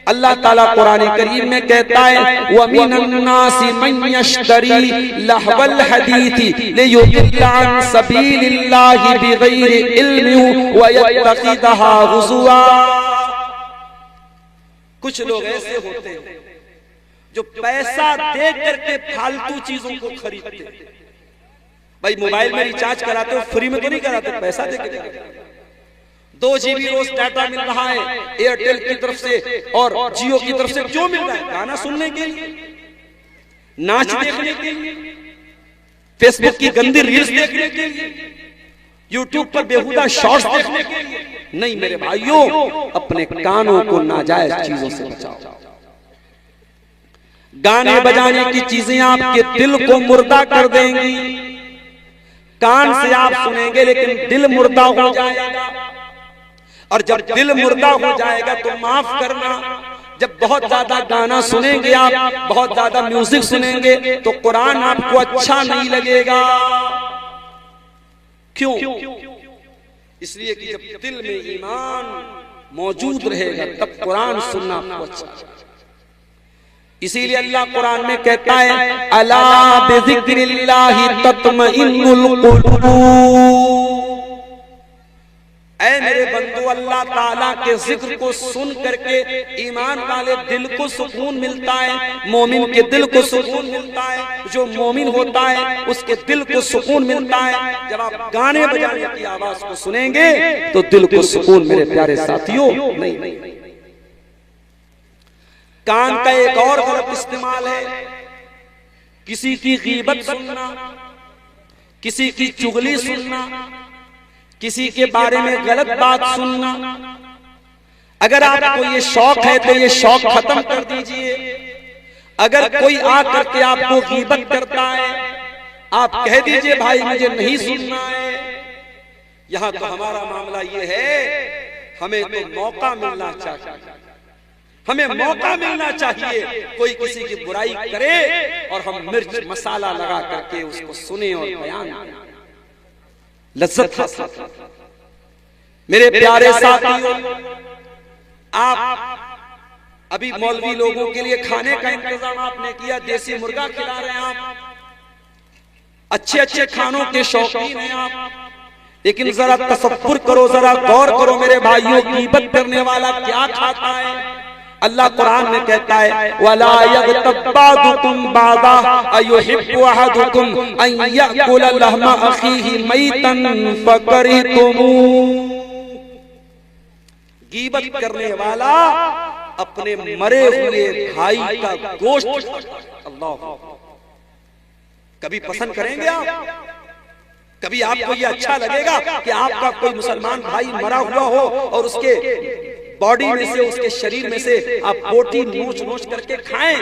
अल्लाह ताला कुरान करीम में कहता है, वमिनन नासी मन यश्तरी लहवल हदीथी लियुदिल्ला अन सबीलिल्लाहि बिगैरि इल्मिन व यत्तखिदहा हुज़ुआ। कुछ लोग ऐसे होते हैं जो पैसा दे करके फालतू चीजों को खरीदते हैं। भाई मोबाइल में रिचार्ज कराते हो, फ्री में तो नहीं कराते, पैसा दे के। 2 GB रोज डाटा मिल रहा है एयरटेल की तरफ से और जियो की तरफ से। क्यों मिल रहा है? गाना सुनने के लिए, नाच देखने के लिए, फेसबुक की गंदी रील्स देखने के लिए, यूट्यूब पर बेहुदा शॉर्ट्स देखने के लिए नहीं। मेरे भाइयों, अपने कानों को नाजायज चीजों से बचाओ। गाने बजाने की चीजें आपके दिल को मुर्दा कर देंगी। कान से आप सुनेंगे लेकिन दिल मुर्दा हो जाएगा, और जब दिल मुर्दा हो जाएगा तो माफ करना, जब बहुत ज्यादा गाना सुनेंगे आप, बहुत ज्यादा म्यूजिक सुनेंगे, तो कुरान आपको अच्छा नहीं लगेगा। क्यों? इसलिए कि जब दिल में ईमान मौजूद रहेगा तब कुरान सुनना आपको अच्छा। इसीलिए अल्लाह कुरान में कहता है, अला बिज़िक्रिल्लाहि तत्मइन्नुल कुलूब। ऐ मेरे बंदो, अल्लाह ताला के जिक्र को सुन करके ईमान वाले दिल को सुकून मिलता है, मोमिन के दिल को सुकून मिलता है। जो मोमिन होता है उसके दिल को सुकून मिलता है। जब आप गाने बजाने की आवाज को सुनेंगे तो दिल को सुकून, मेरे प्यारे साथियों, नहीं। कान का एक और गलत इस्तेमाल है, किसी की गीबत सुनना, किसी की चुगली सुनना, किसी के बारे में गलत बात सुनना। अगर आपको ये शौक है तो ये शौक खत्म कर दीजिए। अगर कोई आकर के आपको गीबत करता है, आप कह दीजिए भाई मुझे नहीं सुनना है। यहां तो हमारा मामला ये है, हमें तो मौका मिलना चाहिए, हमें मौका मिलना चाहिए। कोई किसी की बुराई करे और हम मिर्च मसाला लगा करके उसको सुने और बयान करें, लज्जत हासिल करें। मेरे प्यारे साथियों, आप अभी मौलवी लोगों के लिए खाने का इंतजाम आपने किया, देसी मुर्गा खिला रहे हैं आप, अच्छे अच्छे खानों के शौकीन हैं आप, लेकिन जरा तसव्वुर करो, जरा गौर करो मेरे भाइयों, गीबत करने वाला क्या खाता है। अल्लाह कुरान में कहता है, वला यग़तब बादुकुम बादा अयुहिब्बु अहदुकुम अन याकुला लहमा अखीहि मैतन फकरिहतुमू। गीबत करने वाला अपने मरे हुए भाई का गोश्त, अल्लाह, कभी पसंद करेंगे आप? कभी आपको ये अच्छा लगेगा कि आपका कोई मुसलमान भाई मरा हुआ हो और उसके बॉडी में से, उसके शरीर में से आप बोटी नोच नोच करके खाएं?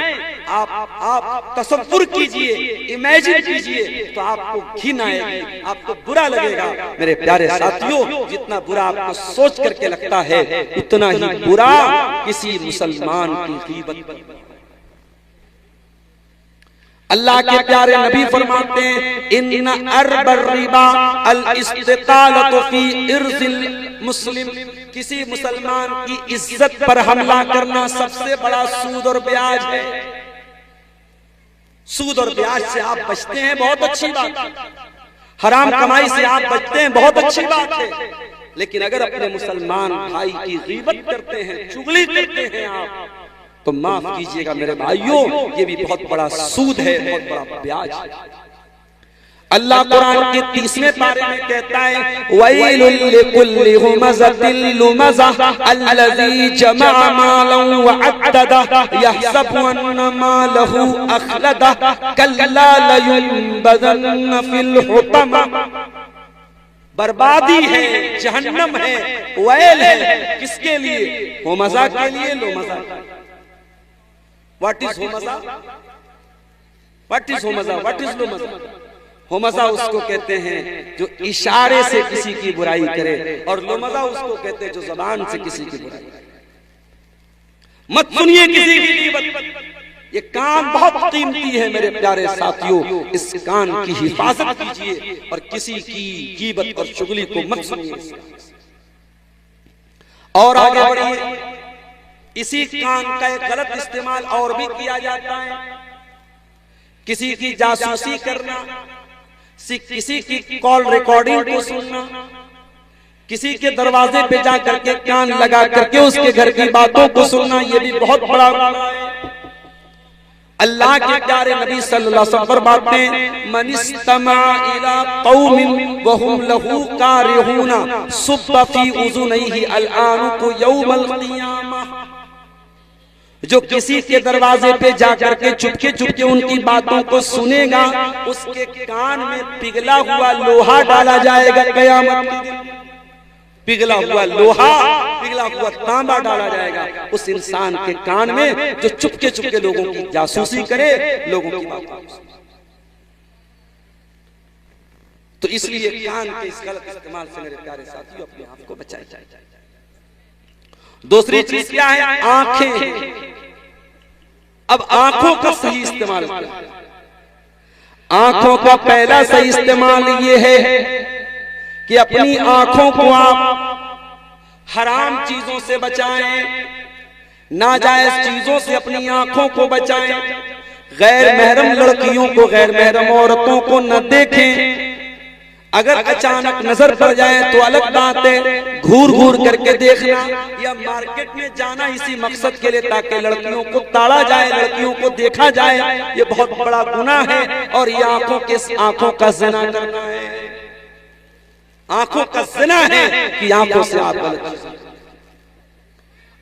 आप तसव्वुर कीजिए, इमेजिन कीजिए, तो आपको घिन आएगी, आपको बुरा लगेगा। मेरे प्यारे साथियों, जितना बुरा आपको सोच करके लगता है, उतना ही बुरा किसी मुसलमान की गीबत। अल्लाह के प्यारे नबी फरमाते हैं, इन्ना अरबर रिबा अल इस्तितालतु फी इर्जिल मुस्लिम, किसी मुसलमान की इज्जत पर हमला करना सबसे बड़ा सूद और ब्याज है। सूद और ब्याज से आप बचते हैं, बहुत अच्छी बात है। हराम कमाई से आप बचते हैं, बहुत अच्छी बात है। लेकिन अगर अपने मुसलमान भाई की गीबत करते हैं, चुगली करते हैं आप, तो माफ कीजिएगा मेरे भाइयों, ये भी बहुत बड़ा सूद है, बहुत बड़ा ब्याज है। अल्लाह कुरान के 30वें पारे में कहता है, वैलुल लिकुल्लि हुमज़तिल लुमज़ह अल्लज़ी जमअ मालन व अद्ददा यहसबु अन्ना मालहु अखलदा कल्ला लयुनबज़न्न फिल हुतमा। बर्बादी है, जहन्नम है, वैल है, किसके लिए? हुमज़ा के लिए, लुमज़ा। व्हाट इज हुमज़ा? व्हाट इज हुमज़ा? व्हाट इज लुमज़ा? हुमज़ा उसको कहते हैं जो इशारे से किसी की बुराई करे, और लुमज़ा उसको कहते हैं जो ज़बान से किसी की बुराई करे। मत सुनिए किसी की गीबत। ये कान बहुत कीमती है मेरे प्यारे साथियों, इस कान की हिफाजत कीजिए और किसी की गीबत और चुगली को मत सुनिए। और आगे बढ़िए, इसी कान का एक गलत इस्तेमाल और भी किया जाता है। किसी की जासूसी करना, किसी की कॉल रिकॉर्डिंग को सुनना, किसी के दरवाजे पे जा करके कान लगा करके उसके घर की बातों को सुनना, ये भी बहुत बड़ा गुनाह है। अल्लाह के प्यारे नबी सल्लल्लाहु अलैहि वसल्लम फरमाते, मनिस्तमा इला कौमिन व हुम लहू कारिहूना सुब्बा फी उज़ुनैहि अल-आनुकु यौमल क़ियामह। जो किसी के दरवाजे पे जाकर के चुपके चुपके उनकी बातों को सुनेगा, उसके कान में पिघला हुआ लोहा डाला जाएगा कयामत के दिन। पिघला हुआ लोहा, पिघला हुआ तांबा डाला जाएगा उस इंसान के कान में जो चुपके चुपके लोगों की जासूसी करे, लोगों की बातों को। तो इसलिए कान के इस गलत इस्तेमाल से मेरे प्यारे साथियों अपने आप को बचाएं। दूसरी चीज क्या है? आंखें। अब आंखों का सही इस्तेमाल क्या? आंखों का पहला सही इस्तेमाल ये है कि अपनी आंखों को आप हराम चीजों से बचाएं, नाजायज चीजों से अपनी आंखों को बचाएं, गैर महरम लड़कियों को, गैर महरम औरतों को न देखें। अगर अचानक नजर पड़ जाए तो अलग बात है, घूर घूर करके देखना या मार्केट में जाना इसी मकसद के लिए ताकि लड़कियों को ताड़ा जाए, लड़कियों को देखा जाए, ये बहुत बड़ा गुनाह है। और ये आंखों का ज़िना करना है, आंखों का ज़िना है कि आंखों से आप गलत।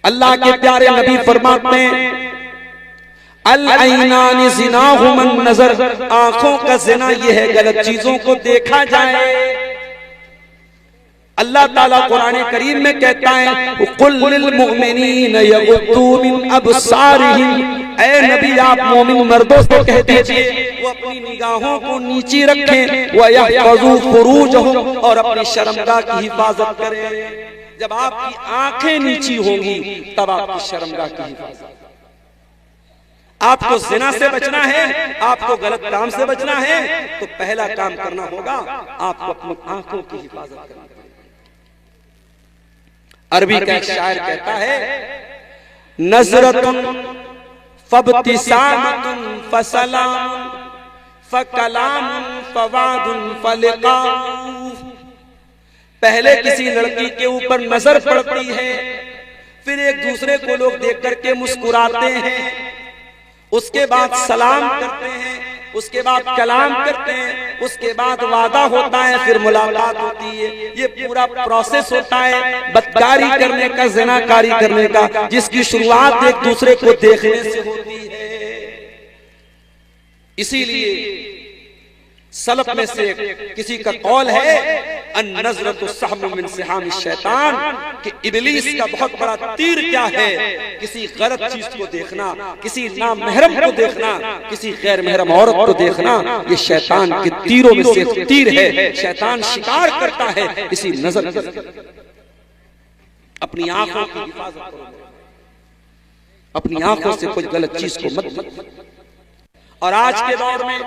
अल्लाह के प्यारे नबी फरमाते हैं, अल-ऐनानि ज़िनाहुमन नज़र, आंखों का ज़िना ये है गलत चीजों को देखा जाए। अल्लाह ताला कुरान करीम में कहता है, कुल लिल मुमिनीना यग़ुद्दू मिन अबसारिहिम, ऐ नबी आप मोमिन मर्दों से कह दीजिए वो अपनी निगाहों को नीची रखें, व यहफ़ज़ू फ़ुरूजहुम, और अपनी शर्मगाह की हिफाजत करें। जब आपकी आंखें नीची होंगी तब आपकी शर्मगाह की हिफाजत। आपको ज़िना से बचना है, आपको गलत काम से बचना है, तो पहला काम करना होगा आपको अपनी आंखों की हिफाजत करनी पड़ेगी। अरबी का एक शायर कहता है, नज़रतुन फब्तिसामतुन फसलामुन फकलामुन फवादुन फलिक़ाउ। पहले किसी लड़की के ऊपर नजर पड़ती है, फिर एक दूसरे को लोग देख करके मुस्कुराते हैं, उसके बाद सलाम करते हैं, उसके बाद कलाम करते हैं, उसके बाद वादा होता है, फिर मुलाकात होती है। ये पूरा प्रोसेस होता है बदकारी करने का, ज़िनाकारी करने का, जिसकी शुरुआत एक दूसरे को देखने से होती है। इसीलिए सलफ में से किसी का कौल है अन नज़रतु सहम मिन सिहाम शैतान, कि इब्लीस का बहुत बड़ा तीर क्या है, किसी गलत चीज को देखना, किसी नामहरम को देखना, किसी गैर महरम औरत को देखना, ये शैतान के तीरों में से एक तीर है। शैतान शिकार करता है इसी नजर से। अपनी आंखों की हिफाजत करो, अपनी आंखों से कोई गलत चीज को मत। और आज के दौर में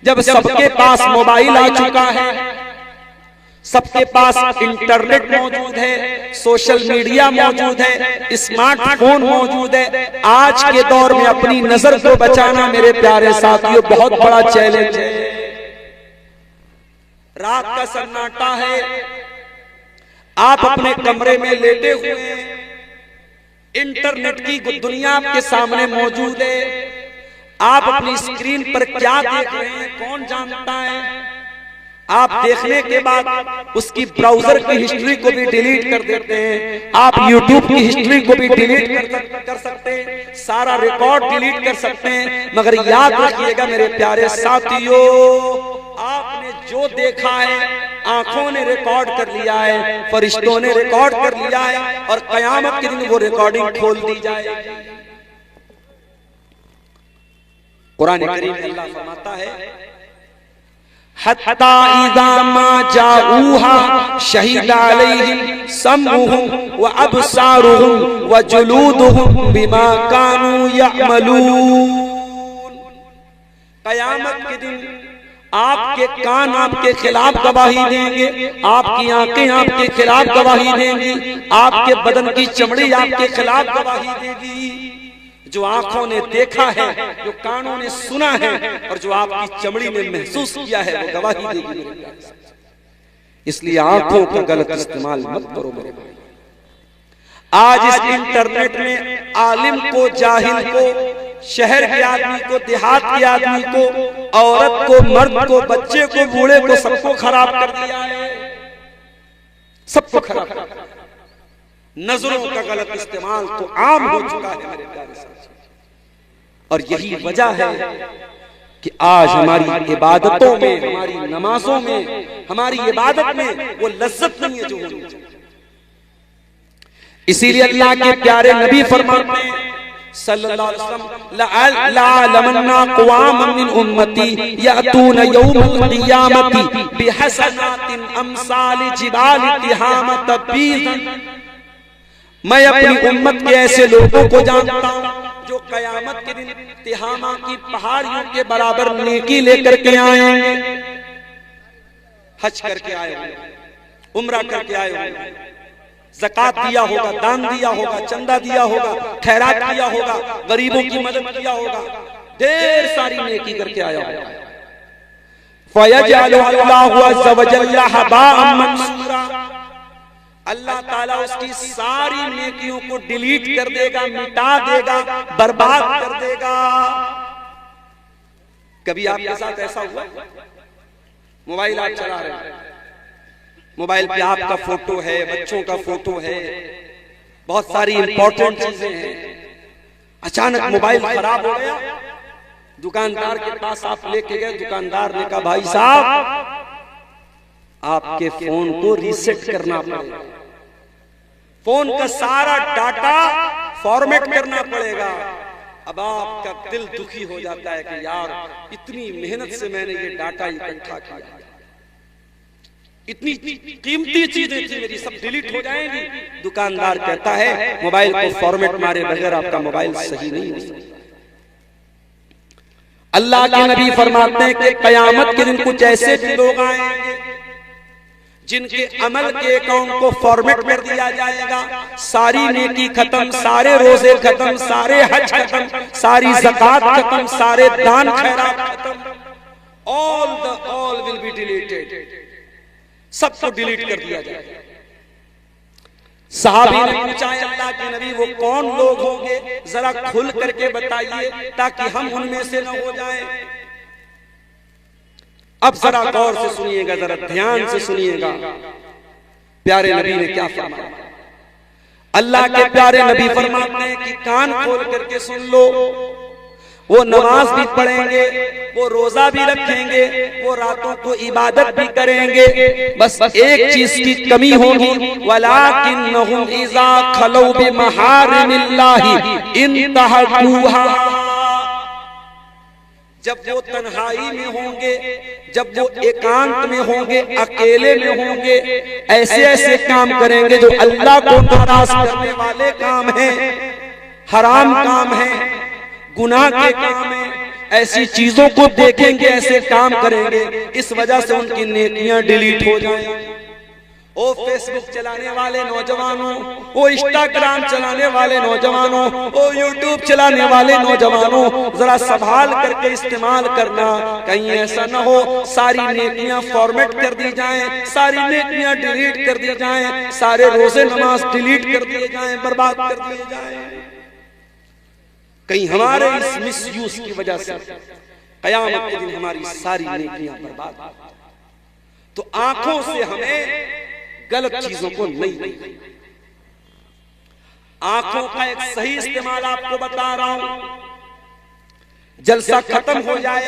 जब सबके पास मोबाइल आ चुका है, सबके पास इंटरनेट मौजूद है, सोशल मीडिया मौजूद है, स्मार्टफोन मौजूद है, आज के दौर में अपनी नजर को बचाना मेरे प्यारे साथियों बहुत बड़ा चैलेंज है। रात का सन्नाटा है, आप अपने कमरे में लेटे हुए हैं, इंटरनेट की दुनिया आपके सामने मौजूद है, आप अपनी स्क्रीन पर क्या देख रहे हैं कौन जानता है। आप देखने के बाद उसकी ब्राउजर की हिस्ट्री को भी डिलीट कर देते हैं, आप यूट्यूब की हिस्ट्री को भी डिलीट कर सकते हैं, सारा रिकॉर्ड डिलीट कर सकते हैं। मगर याद रखिएगा मेरे प्यारे साथियों, आपने जो देखा है आंखों ने रिकॉर्ड कर लिया है, फरिश्तों ने रिकॉर्ड कर लिया है, और कयामत के दिन वो रिकॉर्डिंग खोल दी जाएगी। कुरान करीम में अल्लाह फरमाता है हत्ता इज़ा मा जाऊहा शहीदा अलैहिम समउहुम व अबसारुहुम व जुलूदुहुम बिमा कानू यअमलून। कयामत के दिन आपके कान आपके खिलाफ गवाही देंगे, आपकी आंखें आपके खिलाफ गवाही देंगी, आपके बदन की चमड़ी आपके खिलाफ गवाही देगी। जो आंखों ने देखा है, जो कानों ने सुना है, और जो आपकी चमड़ी ने महसूस किया है, वो गवाही देगी। इसलिए आंखों का गलत इस्तेमाल मत करो मेरे भाई। आज इस इंटरनेट में आलिम को, जाहिल को, शहर के आदमी को, देहात के आदमी को, औरत को, मर्द को, बच्चे को, बूढ़े को, सबको खराब कर दिया है, सबको खराब कर दिया। नजरों का गलत इस्तेमाल तो आम हो चुका है मेरे प्यारे साथियों, और यही वजह है कि आज हमारी इबादतों में, हमारी नमाजों में, हमारी इबादत में वो लज्जत नहीं है जो होनी चाहिए। इसीलिए अल्लाह के प्यारे नबी फरमाते हैं सल्लल्लाहु अलैहि वसल्लम लअलमन्ना क़वामन मिन उम्मती यअतून यौमल क़ियामती बिहसनातिन अमसाल जिबाल तिहामत बीज़न। मैं अपनी उम्मत के ऐसे लोगों को जानता हूं जो कयामत के दिन तिहामा की पहाड़ियों के बराबर नेकी लेकर के आएंगे। हज करके आए होंगे, उम्रा करके आए होंगे, ज़कात दिया होगा, दान दिया होगा, चंदा दिया होगा, खैरात दिया होगा, गरीबों की मदद किया होगा, ढेर सारी नेकी करके आया होगा। फयजअलु अल्लाहु अज़्ज़ व जल्ला हबाअम मंसूरा, अल्लाह ताला उसकी सारी नेकियों को डिलीट कर देगा, मिटा देगा, बर्बाद कर देगा। कभी आपके साथ ऐसा हुआ? मोबाइल आप चला रहे हैं, मोबाइल पे आपका फोटो है, बच्चों का फोटो है, बहुत सारी इंपॉर्टेंट चीजें हैं, अचानक मोबाइल खराब हो गया, दुकानदार के पास आप लेके गए, दुकानदार ने कहा भाई साहब आपके फोन को रीसेट करना पड़ेगा, फोन का सारा डाटा फॉर्मेट करना पड़ेगा। अब आपका दिल दुखी हो जाता है कि यार इतनी मेहनत से मैंने ये डाटा इकट्ठा किया, इतनी कीमती चीजें थी मेरी, सब डिलीट हो जाएंगी। दुकानदार कहता है मोबाइल को फॉर्मेट मारे बगैर आपका मोबाइल सही नहीं हो सकता। अल्लाह के नबी फरमाते हैं कि कयामत के दिन कुछ ऐसे भी लोग आएंगे जिनके अमल के अकाउंट को फॉर्मेट कर दिया जाएगा, सारी नेकी खत्म, सारे रोजे खत्म, सारे हज खत्म, सारी ज़कात खत्म, सारे दान खैरात खत्म, ऑल विल बी डिलीटेड, सबको डिलीट कर दिया जाएगा। सहाबी ने पूछा अल्लाह के नबी वो कौन लोग होंगे, जरा खुल करके बताइए ताकि हम उनमें से न हो जाएं। अब जरा गौर से सुनिएगा, जरा ध्यान से सुनिएगा, प्यारे नबी ने क्या फरमाया। अल्लाह के प्यारे नबी फरमाते हैं कि कान खोल करके सुन लो, वो नमाज भी पढ़ेंगे, वो रोजा भी रखेंगे, वो रातों को इबादत भी करेंगे, बस एक चीज की कमी होगी, वलाकिन्नहुम इज़ा खलौ बिमहारिमिल्लाहि इंतहकुहा। जब वो तन्हाई में होंगे, जब वो एकांत में होंगे, अकेले में होंगे, ऐसे ऐसे काम करेंगे जो अल्लाह को नाराज करने वाले काम हैं, हराम काम हैं, गुनाह के काम हैं, ऐसी चीजों को देखेंगे, ऐसे काम करेंगे, इस वजह से उनकी नेकियां डिलीट हो जाएंगी। ओ फेसबुक चलाने वाले नौजवानों, ओ इंस्टाग्राम चलाने वाले नौजवानों, ओ यूट्यूब चलाने वाले नौजवानों, जरा संभाल करके इस्तेमाल करना, कहीं ऐसा ना हो सारी नेकियां फॉर्मेट कर दी जाएं, सारी नेकियां डिलीट कर दी जाएं, सारे रोजे नमाज डिलीट कर दिए जाएं, बर्बाद कर दिए जाएं। कहीं हमारे इस मिसयूज की वजह से कयामत के दिन हमारी सारी नेकियां बर्बाद। तो आंखों से हमें गलत चीजों को नहीं देखना। आंखों का एक सही इस्तेमाल आपको बता रहा हूं। जलसा खत्म हो जाए,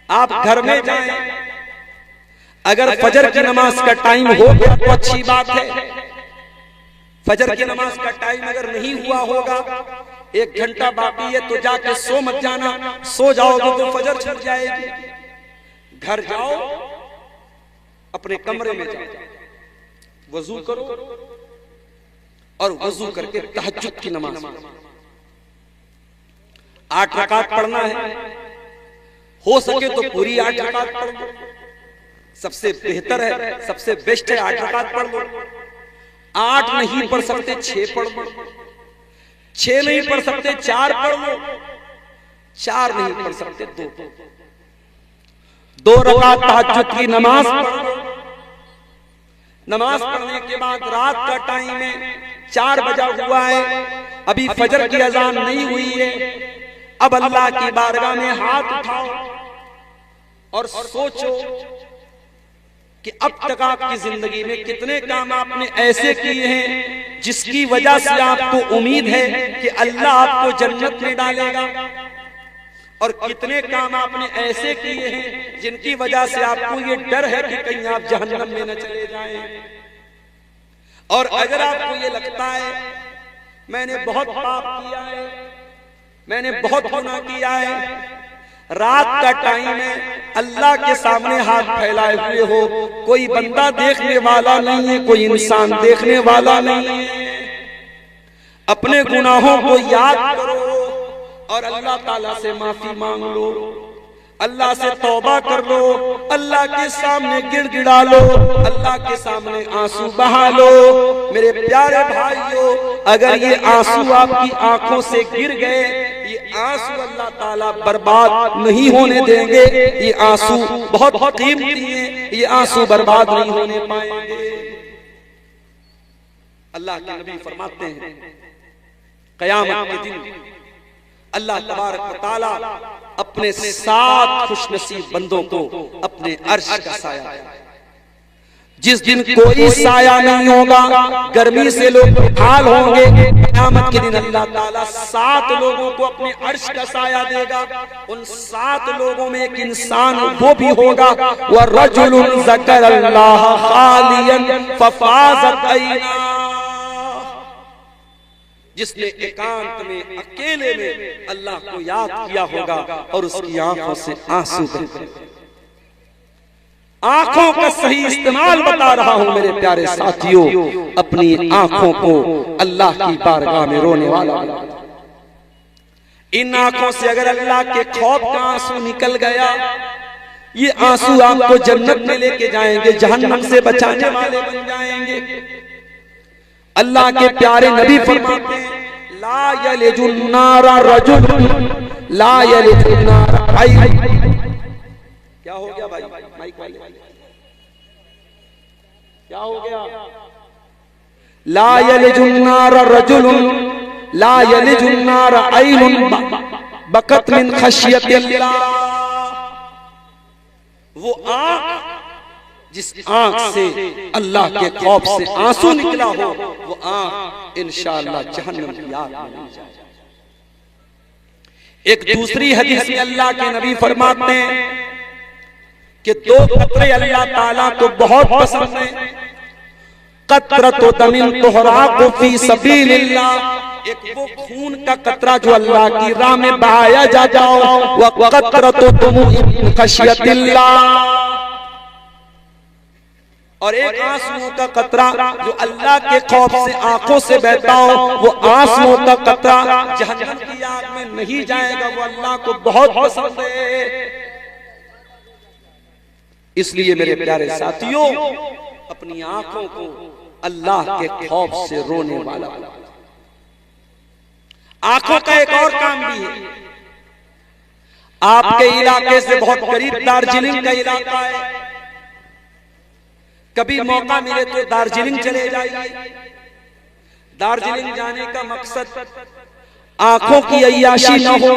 आप घर में जाएं, अगर फजर की नमाज का टाइम हो गया तो अच्छी बात है। फजर की नमाज का टाइम अगर नहीं हुआ होगा, 1 घंटा बाकी है, तो जाके सो मत जाना, सो जाओगे तो फजर छूट जाएगी। घर जाओ, अपने कमरे में जाओ, वजू करो और वजू करके तहज्जुद की नमाज 8 रकात पढ़ना है, हो सके तो पूरी 8 रकात पढ़ लो, सबसे बेहतर है, सबसे बेस्ट है 8 रकात पढ़ लो। 8 नहीं पढ़ सकते 6 पढ़ लो, 6 नहीं पढ़ सकते 4 पढ़ लो, 4 नहीं पढ़ सकते 2 रकात तहज्जुद की नमाज पढ़ लो। नमाज पढ़ने के बाद रात का टाइम है, 4 बजा हुआ है, अभी फजर की अजान नहीं हुई है, अब अल्लाह की बारगाह में हाथ उठाओ और सोचो कि अब तक आपकी जिंदगी में कितने काम आपने ऐसे किए हैं जिसकी वजह से आपको उम्मीद है कि अल्लाह आपको जन्नत में डालेगा, और कितने काम आपने ऐसे किए हैं जिनकी वजह से आपको ये डर है कि कहीं आप जहन्नम में न चले जाएं। और अगर आपको ये लगता है मैंने बहुत पाप किया है, मैंने बहुत गुनाह किया है, रात का टाइम है, अल्लाह के सामने हाथ फैलाए हुए हो, कोई बंदा देखने वाला नहीं है, कोई इंसान देखने वाला नहीं है, अपने गुनाहों को याद करो और अल्लाह ताला से माफी मांग लो, अल्लाह से तौबा कर लो, अल्लाह के सामने गिड़गिड़ा लो, अल्लाह के सामने आंसू बहा लो। मेरे प्यारे भाइयों, अगर ये आंसू आपकी आंखों से गिर गए, ये आंसू अल्लाह ताला बर्बाद नहीं होने देंगे, ये आंसू बहुत कीमती हैं, ये आंसू बर्बाद नहीं होने पाएंगे। अल्लाह के नबी फरमाते हैं क़यामत के दिन अल्लाह तबारक व तआला अपने 7 खुशनसीब बंदों को अपने अर्श का साया, जिस दिन कोई साया नहीं होगा, गर्मी से लोग बेहाल होंगे, क़यामत के दिन अल्लाह ताला 7 लोगों को अपने अर्श का साया देगा। उन 7 लोगों में एक इंसान वो भी होगा, व रजुलुन ज़करल्लाह खालियन फफाज़त ऐना, जिसने एकांत में अकेले में अल्लाह को याद किया होगा और उसकी आंखों से आंसू बहे। आंखों का सही इस्तेमाल बता रहा हूं मेरे प्यारे साथियों, अपनी आंखों को अल्लाह की बारगाह में रोने वाला। इन आंखों से अगर अल्लाह के खौफ का आंसू निकल गया, ये आंसू आपको जन्नत में लेके जाएंगे, जहन्नम से बचाने वाले बन जाएंगे। अल्लाह के प्यारे नबी फरमाते हैं ला यलिजुन नारा रजुल ला यलिजुन नारा आई। क्या हो गया भाई माइक वाले, क्या हो गया? ला यलिजुन नारा रजुल ला यलिजुन नारा ऐनुन बकत मिन खशियतिल्लाह। वो आंख जिस आंख से अल्लाह के खौफ से आंसू निकला हो, वो आंख इंशाअल्लाह जहन्नम की आग में नहीं जाएगी। एक दूसरी हदीस में अल्लाह के नबी फरमाते हैं कि दो कतरे अल्लाह ताला को बहुत पसंद है। कतरतु दमिन तुहराकु फी सबीलिल्लाह, एक वो खून का कतरा जो अल्लाह की राह में बहाया जाता हो, व कतरतु दुमुइन खशियतिल्लाह, और एक आंसुओं का कतरा जो अल्लाह के खौफ से आंखों से बहता हो, वो आंसुओं का कतरा जहन्नम की आग में नहीं जाएगा, वो अल्लाह को बहुत पसंद है। इसलिए मेरे प्यारे साथियों, अपनी आंखों को अल्लाह के खौफ से रोने वाला। आंखों का एक और काम भी है। आपके इलाके से बहुत करीब दार्जिलिंग का इलाका है, कभी मौका मिले तो दार्जिलिंग चले जाइए। दार्जिलिंग जाने का मकसद आंखों की अय्याशी न हो,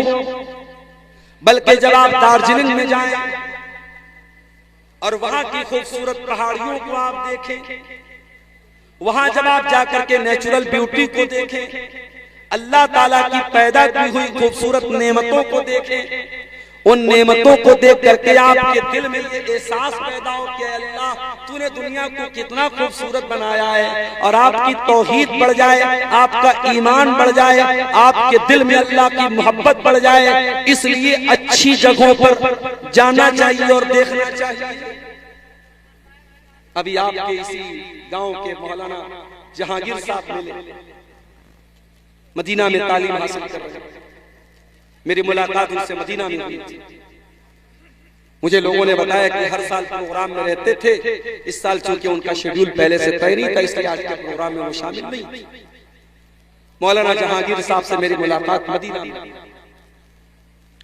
बल्कि जब आप दार्जिलिंग में जाएं और वहां की खूबसूरत पहाड़ियों को आप देखें, वहां जब आप जाकर के नेचुरल ब्यूटी को देखें, अल्लाह ताला की पैदा की हुई खूबसूरत नेमतों को देखें, उन नेमतों को देख करके आपके दिल में ये एहसास पैदा हो कि अल्लाह तूने दुनिया को कितना खूबसूरत बनाया है, और आपकी तौहीद बढ़ जाए, आपका ईमान बढ़ जाए, आपके दिल में अल्लाह की मोहब्बत बढ़ जाए। इसलिए अच्छी जगहों पर जाना चाहिए और देखना चाहिए। अभी आपके इसी गांव के मौलाना जहांगीर साहब मिले, मदीना में तालीम हासिल कर रहे हैं। मेरी मुलाकात उनसे मदीना में हुई थी। मुझे लोगों ने बताया कि हर साल प्रोग्राम में रहते थे, इस साल चूंकि उनका शेड्यूल पहले से तय नहीं था, इसलिए आज के प्रोग्राम में वो शामिल नहीं। मौलाना जहांगीर साहब से मेरी मुलाकात मदीना में।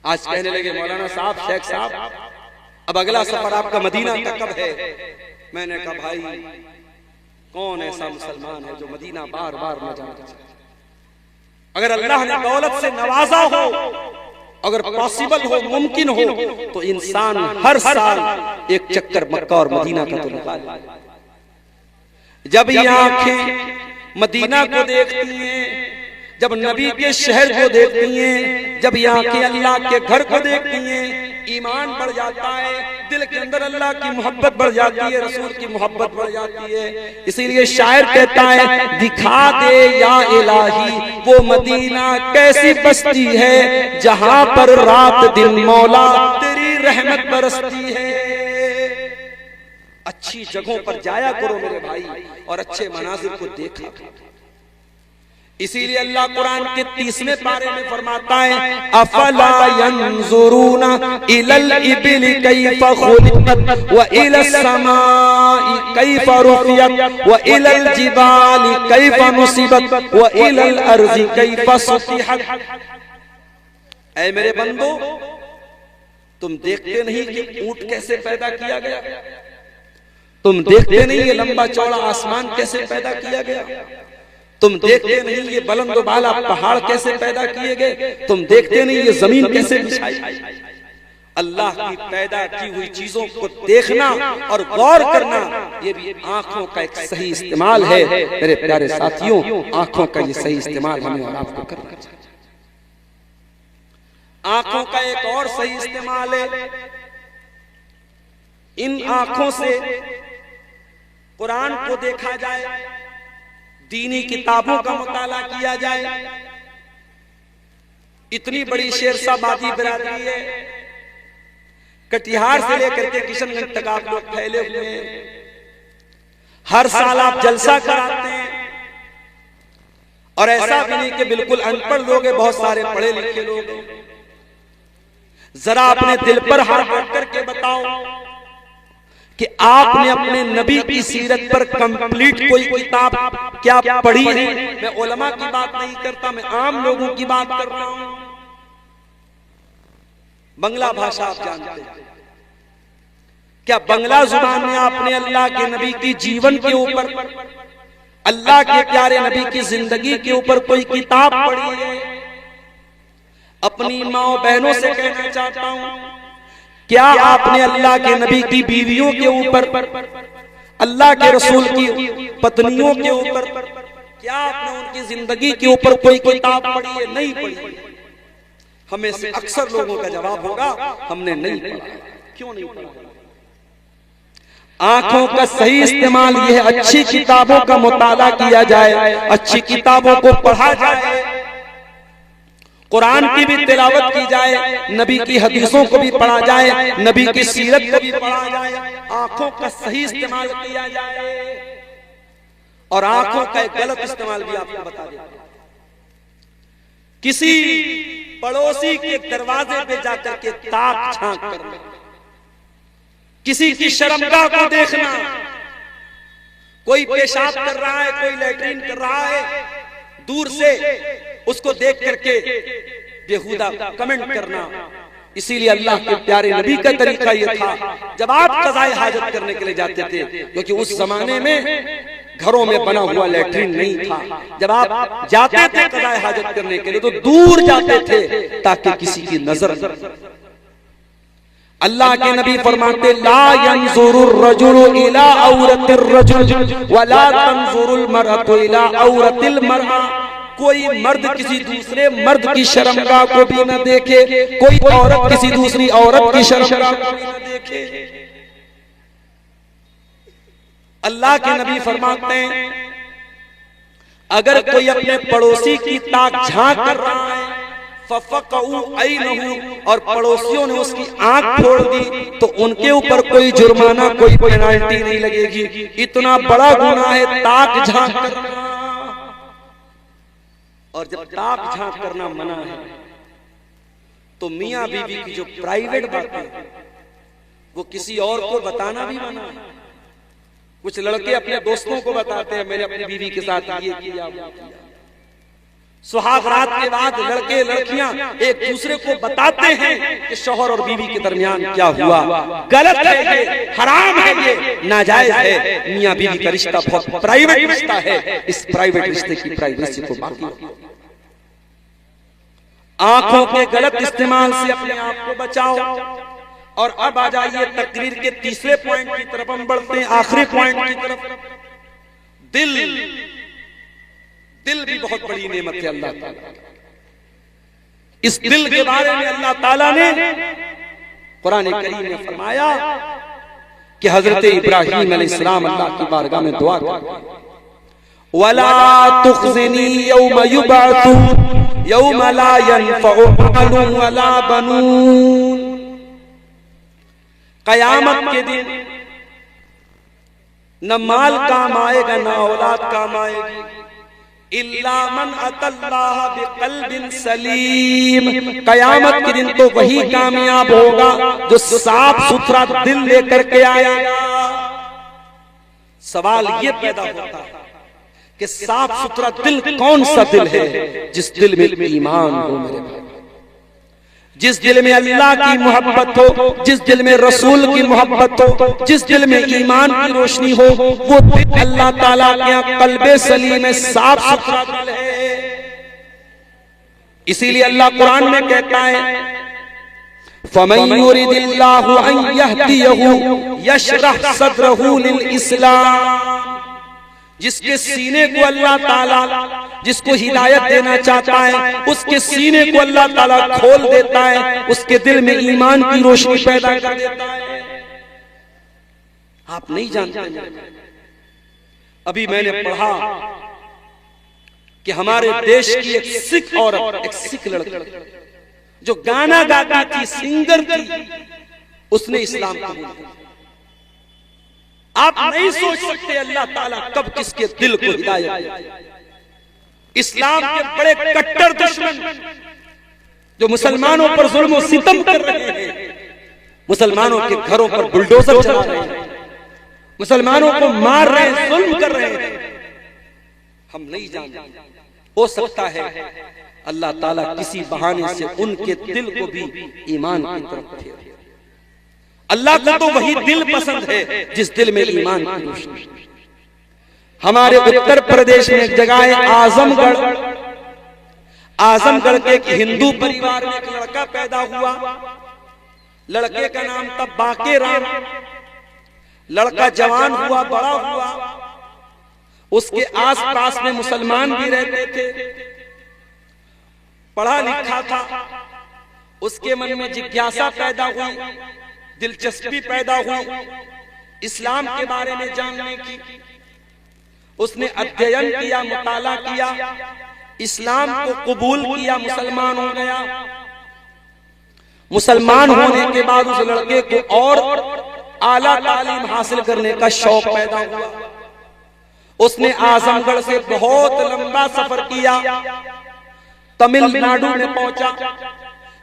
आज कहने लगे, मौलाना साहब, शेख साहब, अब अगला सफर आपका मदीना का कब है? मैंने कहा, भाई कौन ऐसा मुसलमान है जो मदीना बार बार न जाना चाहे? अगर अल्लाह ने दौलत से नवाजा हो, अगर पॉसिबल हो, मुमकिन हो, तो इंसान हर साल एक चक्कर मक्का और मदीना का तो लगा ले। जब ये आंखें मदीना को देखती हैं, जब नबी के शहर को देखती हैं, जब ये आंखें अल्लाह के घर को देखती हैं, ईमान बढ़ जाता है, दिल के अंदर अल्लाह की मोहब्बत बढ़ जाती है, रसूल की मोहब्बत बढ़ जाती है। इसीलिए शायर कहता है, दिखा दे या इलाही वो मदीना कैसी बस्ती है, जहां पर रात दिन मौला तेरी रहमत बरसती है। अच्छी जगहों पर जाया करो मेरे भाई, और अच्छे मनाजिर को देखा। इसीलिए अल्लाह कुरान के 30वें पारे में फरमाता है, अफला यंजुरूना इलल इबिल कैफा खुलिकत व इलस समाई कैफा रुफियत व इलल जिबाली कैफा नुसिबत व इलल अर्ज़ि कैफा सुतिहत। ऐ मेरे बंदो, तुम देखते नहीं कि ऊंट कैसे पैदा किया गया? तुम देखते नहीं ये लंबा चौड़ा आसमान कैसे पैदा किया गया? तुम देखते नहीं ये बुलंद बाला पहाड़ कैसे पैदा किए गए? तुम देखते नहीं ये जमीन कैसे बिछाई? अल्लाह की पैदा की हुई चीजों को देखना और गौर करना, ये भी आंखों का एक सही इस्तेमाल है। मेरे प्यारे साथियों, आंखों का ये सही इस्तेमाल हमें और आपको करना चाहिए। आंखों का एक और सही इस्तेमाल है, इन आंखों से कुरान को देखा जाए, दीनी किताबों का मुताला किया जाए। इतनी बड़ी शेरशाबादी बिरादरी है, कटिहार से लेकर के किशनगंज तक आप लोग फैले हुए हैं। हर साल आप जलसा कराते हैं, और ऐसा भी नहीं कि बिल्कुल अनपढ़ लोग हैं, बहुत सारे पढ़े लिखे लोग हैं। जरा अपने दिल पर हाथ रख करके बताओ कि आपने अपने नबी की सीरत पर कंप्लीट कोई किताब क्या पढ़ी है? मैं उलमा की बात नहीं करता, मैं आम लोगों की बात कर रहा हूं। बंगला भाषा आप जानते हैं क्या? बंगला जुबान में आपने अल्लाह के नबी की जीवन के ऊपर, अल्लाह के प्यारे नबी की जिंदगी के ऊपर कोई किताब पढ़ी है? अपनी माँ बहनों से कहना चाहता हूं, क्या आपने अल्लाह के नबी की बीवियों के ऊपर, अल्लाह के रसूल की पत्नियों के ऊपर, क्या आपने उनकी जिंदगी के ऊपर कोई किताब पढ़ी है? नहीं पढ़ी। हमें से अक्सर लोगों का जवाब होगा हमने नहीं पढ़ा। क्यों नहीं पढ़ा? आंखों का सही इस्तेमाल यह है, अच्छी किताबों का मुताला किया जाए, अच्छी किताबों को पढ़ा जाए, कुरान की भी तिलावत की जाए, नबी की हदीसों को भी पढ़ा जाए, नबी की सीरत को भी पढ़ा जाए, आंखों का सही इस्तेमाल किया जाए। और आंखों का एक गलत इस्तेमाल भी आपको बता दें, किसी पड़ोसी के दरवाजे पे जाकर के ताक झांक करना, किसी की शर्मगाह को देखना, कोई पेशाब कर रहा है, कोई लैट्रिन कर रहा है, दूर से उसको देख करके बेहुदा कमेंट करना। इसीलिए अल्लाह के प्यारे नबी का तरीका यह था, जब आप क़ज़ाए हाजत करने के लिए जाते थे, क्योंकि उस जमाने में घरों में बना हुआ लैट्रिन नहीं था, जब आप जाते थे क़ज़ाए हाजत करने के लिए तो दूर जाते थे ताकि किसी की नजर। अल्लाह के नबी फरमाते, ला यंजुरुर रजुलु इला औरतिर रजुल वला तंजुरुल मरअतु इला औरतिल मरअ। कोई मर्द किसी दूसरे मर्द की शर्मगाह को भी न देखे, कोई औरत किसी दूसरी औरत की शर्मगाह को भी न देखे। अल्लाह के नबी फरमाते हैं, अगर कोई अपने पड़ोसी की ताक झांक कर रहा है, फफ़क़ऊ ऐनहू, और पड़ोसियों ने उसकी आंख फोड़ दी, तो उनके ऊपर कोई जुर्माना, कोई पेनाल्टी नहीं लगेगी। इतना बड़ा गुनाह है ताक झांक करना। और जब ताक झांक करना मना है तो मियां बीवी की जो प्राइवेट बातें वो किसी और को बताना भी मना है। कुछ लड़के अपने दोस्तों को बताते हैं, मैंने अपनी बीवी के साथ ये किया, वो किया। सुहाग रात के बाद लड़के लड़कियां एक दूसरे को बताते हैं कि शौहर और बीवी के दरमियान क्या हुआ। गलत है ये, हराम है ये, नाजायज है। मियां बीवी का रिश्ता बहुत प्राइवेट रिश्ता है, इस प्राइवेट रिश्ते की प्राइवेसी को बाकी। आंखों के गलत इस्तेमाल से अपने आप को बचाओ। और अब आ जाइए तकरीर के तीसरे पॉइंट की तरफ हम बढ़ते हैं, आखिरी पॉइंट की तरफ। दिल भी बहुत बड़ी नेमत है अल्लाह ताला। इस दिल के बारे में अल्लाह ताला ने कुरान करीम में फरमाया कि हजरत इब्राहीम अलैहिस्सलाम अल्लाह की बारगाह में दुआ करते, वला तुखज़िनी यौम युबअसून यौम ला यनफ़उ मालुन वला बनून। क़यामत के दिन न माल काम आएगा न औलाद काम आएगी, इल्ला मन अतल्लाह बिक़ल्बिन सलीम। क़यामत के दिन तो वही कामयाब होगा जो साफ सुथरा दिल लेकर के आएगा। सवाल ये पैदा होता है कि साफ सुथरा दिल कौन सा दिल है? जिस दिल में ईमान हो मेरे भाई, जिस दिल में अल्लाह की मोहब्बत हो, जिस दिल में रसूल की मोहब्बत हो, जिस दिल में ईमान की रोशनी हो, वो दिल अल्लाह ताला के यहाँ कल्बे सलीम में साफ सुथरा दिल है। इसीलिए अल्लाह कुरान में कहता है, फमन युरिदिल्लाहु अन यहदियहु यशरह सदरहु लिल इस्लाम। जिसके सीने को अल्लाह ताला, जिसको हिदायत देना चाहता है, उसके सीने को अल्लाह ताला खोल देता है, उसके दिल में ईमान की रोशनी पैदा कर देता है। आप नहीं जानते, अभी मैंने पढ़ा कि हमारे देश की एक सिख औरत, एक सिख लड़की जो गाना गाती थी, सिंगर थी, उसने इस्लाम कबूल किया। आप नहीं सोच सकते अल्लाह ताला कब किसके दिल को हिदायत। इस्लाम के बड़े कट्टर दुश्मन जो मुसलमानों पर जुल्म और सितम कर रहे हैं, मुसलमानों के घरों पर बुलडोजर चला रहे हैं, मुसलमानों को मार रहे हैं, जुल्म कर रहे हैं, हम नहीं जानते। हो सकता है अल्लाह ताला किसी बहाने से उनके दिल को भी ईमान की तरफ फेरे। अल्लाह को तो वही दिल पसंद है जिस दिल में ईमान की रोशनी। हमारे उत्तर प्रदेश में एक जगह है आजमगढ़। आजमगढ़ के एक हिंदू परिवार में एक लड़का पैदा हुआ। लड़के का नाम था बाके राम। लड़का जवान हुआ, बड़ा हुआ। उसके आसपास में मुसलमान भी रहते थे, पढ़ा लिखा था, उसके मन में जिज्ञासा पैदा हुई, दिलचस्पी पैदा हुई इस्लाम के बारे में जानने की। उसने अध्ययन किया, मुताला किया, इस्लाम को कबूल किया, मुसलमान हो गया। मुसलमान होने के बाद उस लड़के को और आला तालीम हासिल करने का शौक पैदा हुआ। उसने आजमगढ़ से बहुत लंबा सफर किया, तमिलनाडु में पहुंचा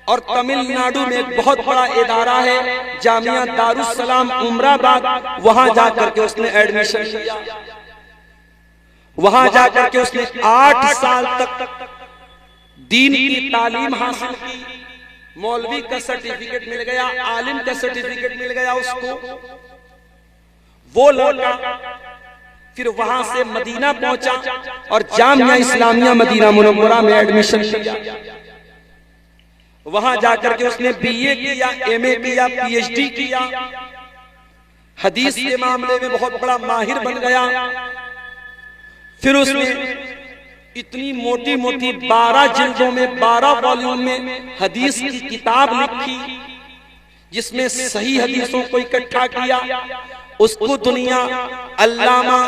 और तमिलनाडु में एक बहुत बड़ा इदारा है जामिया दारुस्सलाम उमराबाद, वहां जाकर के उसने एडमिशन लिया। वहां जाकर के उसने 8 साल तक दीन की तालीम हासिल की। मौलवी का सर्टिफिकेट मिल गया, आलिम का सर्टिफिकेट मिल गया उसको। वो लौटा, फिर वहां से मदीना पहुंचा और जामिया इस्लामिया मदीना मुनव्वरा में एडमिशन लिया। वहां जाकर के उसने बीए किया, एमए किया, पीएचडी किया। हदीस के मामले में बहुत बड़ा माहिर बन गया। फिर उसने इतनी मोटी मोटी 12 जिल्दों में 12 वॉल्यूम में हदीस की किताब लिखी, जिसमें सही हदीसों को इकट्ठा किया। उसको दुनिया अल्लामा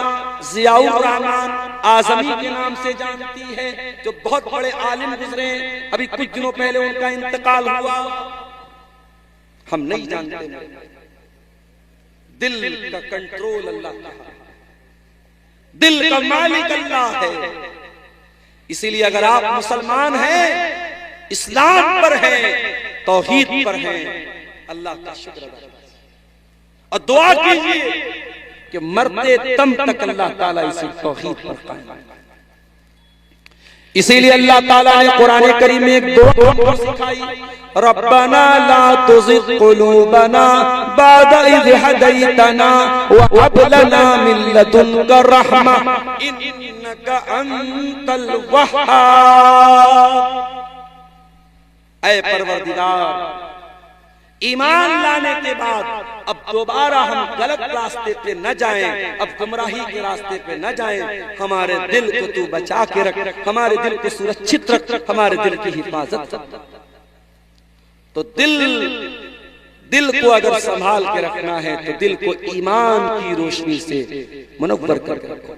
जियाउर रहमान आजमी के नाम से जानती है, जो बहुत बड़े आलिम गुजरे हैं। अभी कुछ दिनों पहले उनका इंतकाल हुआ। हम नहीं जानते, दिल का कंट्रोल अल्लाह का, दिल का मालिक अल्लाह है। इसीलिए अगर आप मुसलमान हैं, इस्लाम पर हैं, तौहीद पर हैं, अल्लाह का शुक्र अदा कीजिए और दुआ कीजिए कि मरते दम तक अल्लाह ताला इसी तौहीद पर कायम रखे। इसीलिए अल्लाह ताला ने कुरान करीम में एक दुआ सिखाई, रब्बना ला तुज़िग़ क़ुलूबना बअद इज़ हदैतना व हब लना मिन लदुनका रहमा इन्नका अंतल वह्हाब। ऐ परवरदिगार, ईमान लाने के बाद अब दोबारा हम गलत रास्ते पे न जाएं, अब गुमराही के रास्ते पे न जाएं। हमारे दिल को तू बचा के रख, हमारे दिल को सुरक्षित रख, हमारे दिल की हिफाजत कर। तो दिल को अगर संभाल के रखना है तो दिल को ईमान की रोशनी से मुनव्वर कर रखो।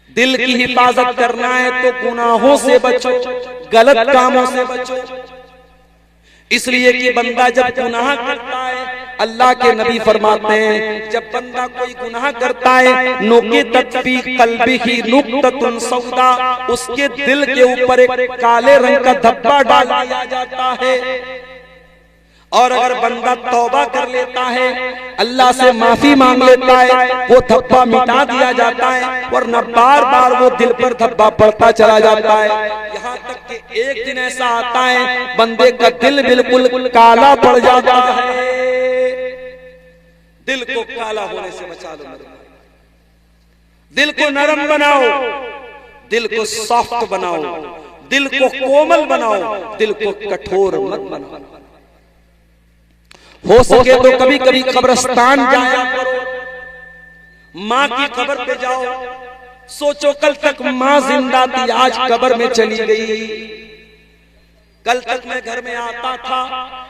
दिल की हिफाजत करना है तो गुनाहों से बचो, गलत कामों से बचो। इसलिए कि बंदा जब गुनाह करता है, अल्लाह के नबी फरमाते हैं, जब बंदा कोई गुनाह करता है, नुक़ितत फी क़ल्बिही नुक़्ततुन सौदा, उसके दिल के ऊपर एक काले रंग का धब्बा डाल दिया जाता है। और अगर बंदा तौबा कर लेता है, अल्लाह से माफी मांग लेता है, वो धब्बा मिटा दिया जाता है, वरना बार बार वो दिल पर धब्बा पड़ता चला जाता है। यहाँ तक कि एक दिन ऐसा आता है बंदे का दिल बिल्कुल काला पड़ जाता है। दिल को काला होने से बचा लो मेरे भाई। दिल को नरम बनाओ, दिल को सॉफ्ट बनाओ, दिल को कोमल बनाओ, दिल को कठोर मत बनाओ। हो सके तो कभी कभी कब्रिस्तान जाया करो, माँ की कब्र पे जाओ। सोचो कल तक माँ जिंदा थी, आज कब्र में चली गई। कल तक मैं घर में आता था,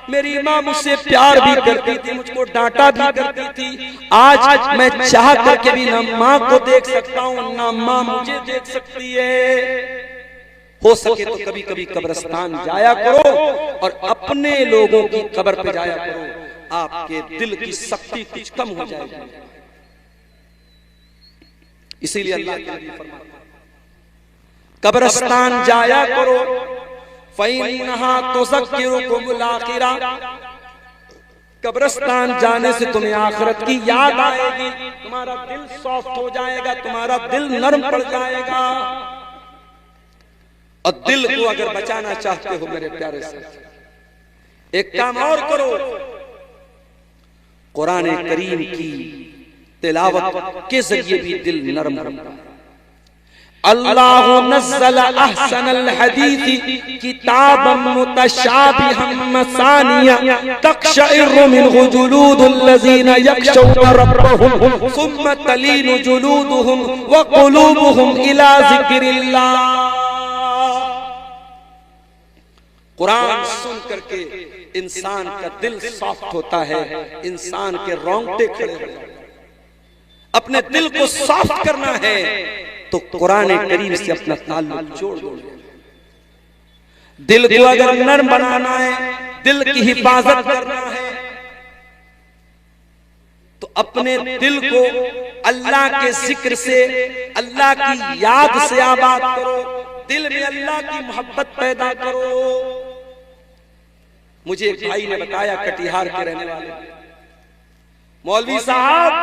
मेरी माँ मुझसे प्यार भी करती थी, मुझको डांटा भी करती थी। आज मैं चाह करके भी ना माँ को देख सकता हूँ, ना माँ मुझे देख सकती है। हो सके तो कभी कभी कब्रिस्तान जाया करो और अपने लोगों की कब्र पे जाया करो, आपके दिल की सख्ती कुछ कम हो जाएगी। इसीलिए अल्लाह के नबी फरमाते हैं, कब्रिस्तान जाया करो, फ़इन्नहा तुज़क्किरुकुमुल आखिरा। कब्रिस्तान जाने से तुम्हें आखिरत की याद आएगी, तुम्हारा दिल सॉफ्ट हो जाएगा, तुम्हारा दिल नरम पड़ जाएगा। और दिल को अगर बचाना चाहते हो मेरे प्यारे से, एक काम और करो, कुरान करीम की तिलावत के जरिए भी दिल नरम होगा। अल्लाह नज़्ज़ल अहसनल हदीस किताबन मुतशाबिहन मसानिया तक़शइरु मिन्हु जुलूदुल लज़ीना यख़शौना रब्बहुम सुम्मा तलीनु जुलूदुहुम व क़ुलूबुहुम इला ज़िक्रिल्लाह। कुरान सुन करके इंसान का दिल सॉफ्ट होता है, इंसान के रोंगटे खड़े हो जाते हैं। अपने दिल को सॉफ्ट करना है तो कुरान करीम से अपना ताल्लुक जोड़ दो। दिल को अगर नरम बनाना है, दिल की हिफाजत करना है, तो अपने दिल को अल्लाह के जिक्र से, अल्लाह की याद से आबाद करो। दिल में अल्लाह की मोहब्बत पैदा करो। मुझे एक भाई ने बताया, कटिहार के रहने वाले, मौलवी साहब,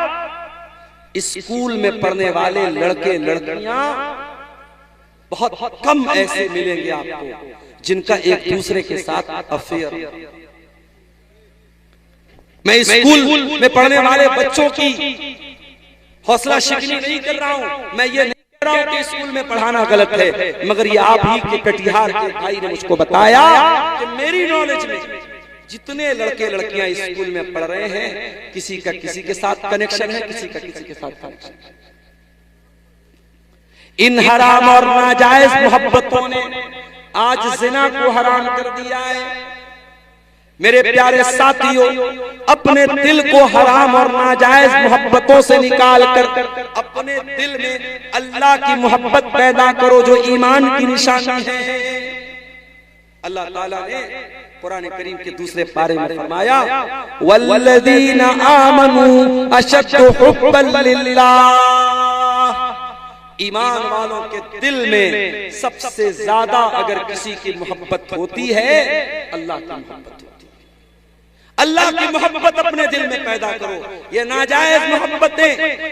स्कूल में पढ़ने वाले लड़के लड़कियां बहुत कम ऐसे मिलेंगे आपको जिनका एक दूसरे के साथ अफेयर। मैं स्कूल में पढ़ने वाले बच्चों की हौसला शिकनी नहीं कर रहा हूं, मैं ये नहीं कह रहा हूं कि स्कूल में पढ़ाना गलत है, मगर ये आप ही के कटिहार के भाई ने मुझको बताया कि मेरी नॉलेज में जितने लड़के लड़कियां स्कूल में पढ़ रहे हैं, किसी का किसी के साथ कनेक्शन है, किसी का किसी के साथ कनेक्शन है। इन हराम और नाजायज मोहब्बतों ने आज जिना को हराम कर दिया है। मेरे प्यारे साथियों, अपने दिल को हराम और नाजायज मोहब्बतों से निकाल कर अपने दिल में अल्लाह की मोहब्बत पैदा करो, जो ईमान की निशानी है। अल्लाह ताला ने कुरान करीम के दूसरे पारे में फरमाया, वल्लज़ीना आमनू अशद्दु हुब्बन लिल्लाह। ईमान वालों के दिल में सबसे ज्यादा अगर किसी की मोहब्बत होती है, अल्लाह की मोहब्बत होती है। अल्लाह की मोहब्बत अपने दिल में पैदा करो। ये नाजायज मोहब्बतें,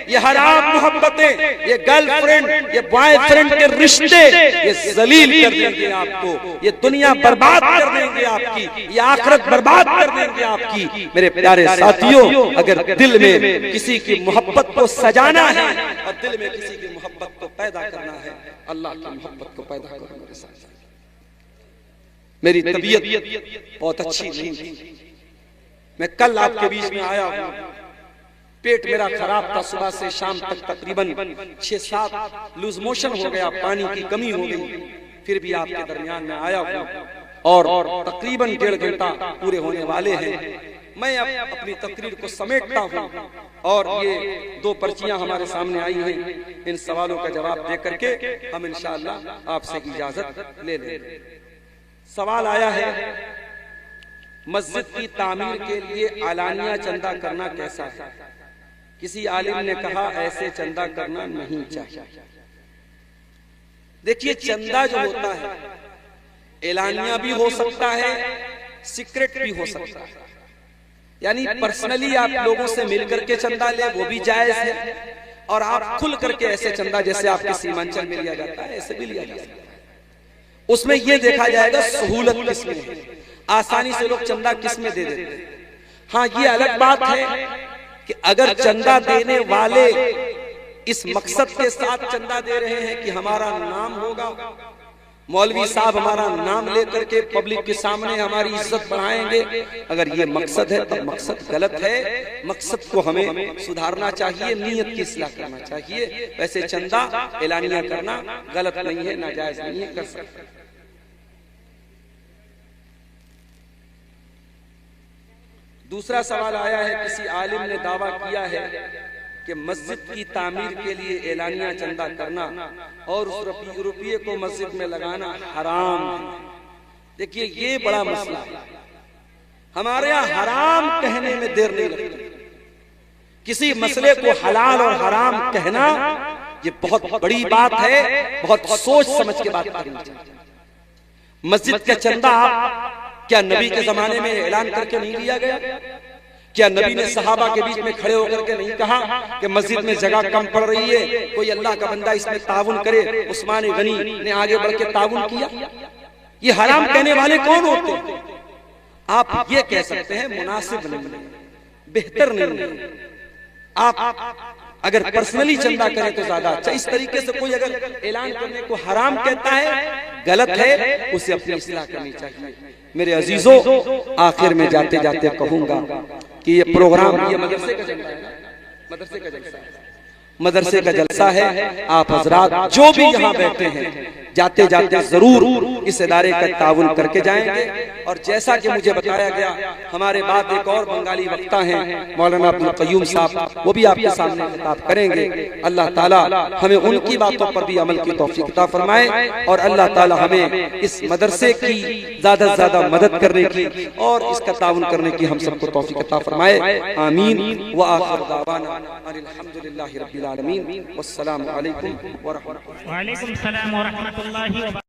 ये हराम मोहब्बतें, ये गर्लफ्रेंड, ये बॉयफ्रेंड के रिश्ते, ये जलील कर देंगे आपको, ये दुनिया बर्बाद कर देंगे आपकी, ये आखिरत बर्बाद कर देंगे आपकी। मेरे प्यारे साथियों, अगर दिल में किसी की मोहब्बत को सजाना है और दिल में किसी की मोहब्बत को पैदा करना है, अल्लाह की मोहब्बत को पैदा करो। मेरे साथ मेरी तबीयत बहुत अच्छी नहीं थी, मैं कल आपके बीच में आया हूं, पेट मेरा खराब था, सुबह से शाम तक तकरीबन 6-7 लूज मोशन हो गया, पानी की कमी हो गई, फिर भी आपके दरमियान में आया हूं और तकरीबन 1.5 घंटा पूरे होने वाले हैं। मैं अब अपनी तकरीर को समेटता हूं और ये 2 पर्चियां हमारे सामने आई हैं, इन सवालों का जवाब दे करके हम इंशाअल्लाह आपसे इजाजत ले लेंगे। सवाल आया है, मस्जिद की तामीर के लिए आलानिया चंदा करना कैसा है? किसी आलिम ने कहा ऐसे चंदा करना नहीं चाहिए। देखिए, चंदा जो होता है एलानिया भी हो सकता है, सीक्रेट भी हो सकता है, यानी पर्सनली आप लोगों से मिलकर के चंदा ले, वो भी जायज है, और आप खुल करके ऐसे चंदा जैसे आपके सीमांचल में लिया जाता है ऐसे भी लिया जा सकता है। उसमें यह देखा जाएगा सहूलत किसमें है, आसानी से लोग चंदा किस में दे देते हैं। हाँ, ये अलग बात है कि अगर चंदा देने वाले इस मकसद के साथ चंदा दे रहे हैं कि हमारा नाम होगा, मौलवी साहब हमारा नाम लेकर के पब्लिक के सामने हमारी इज्जत बढ़ाएंगे, अगर ये मकसद है तो मकसद गलत है। मकसद को हमें सुधारना चाहिए, नीयत की इस्लाह करना चाहिए। वैसे चंदा एलानिया करना गलत नहीं है, नाजायज नहीं है, कर सकते। दूसरा सवाल आया है, किसी आलिम ने दावा किया है कि मस्जिद की तामीर के लिए एलानिया चंदा करना और उस रुपये को मस्जिद में लगाना हराम है। देखिए, ये बड़ा मसला है। हमारे यहाँ हराम कहने में देर नहीं लगती। किसी मसले को हलाल और हराम कहना ये बहुत बड़ी बात है, बहुत सोच समझ के बात करनी चाहिए। मस्जिद का चंदा क्या नबी के जमाने में ऐलान करके नहीं लिया गया? क्या नबी ने सहाबा के बीच में खड़े होकर के नहीं कहा कि मस्जिद में जगह कम पड़ रही है, कोई अल्लाह का बंदा इसमें ताउन करे? उस्मान गनी ने आगे बढ़ के ताउन किया। ये हराम कहने वाले कौन होते हैं? आप ये कह सकते हैं मुनासिब नहीं, बेहतर नहीं। आप अगर पर्सनली चंदा करें तो ज्यादा अच्छा। इस तरीके से कोई अगर ऐलान करने को हराम कहता है, गलत है, उसे अपनी इस्लाह करनी चाहिए। मेरे अजीजों, आखिर में जाते जाते कहूंगा कि ये प्रोग्राम, ये मदरसे का जलसा है, मदरसे का जलसा है। आप हजरात जो भी यहाँ बैठे हैं, जाते जाते जरूर इस इदारे का ताउन करके जाएंगे। और जैसा कि मुझे बताया गया, हमारे बाद एक और बंगाली वक्ता हैं मौलाना अब्दुल कय्यूम साहब, वो भी आपके सामने खिताब करेंगे। अल्लाह ताला हमें उनकी बातों पर भी अमल की तौफीक अता फरमाए और अल्लाह ताला हमें इस मदरसे की ज्यादा से ज्यादा मदद करने की और इसका ताउन करने की हम सबको तौफीक अता फरमाए। आमीन व आखिर दावाना अल्हम्दुलिल्लाहि रब्बिल आलमीन। वस्सलामु अलैकुम व रहमतुल्लाहि वालेकुम सलाम व रहमतुल्लाहि व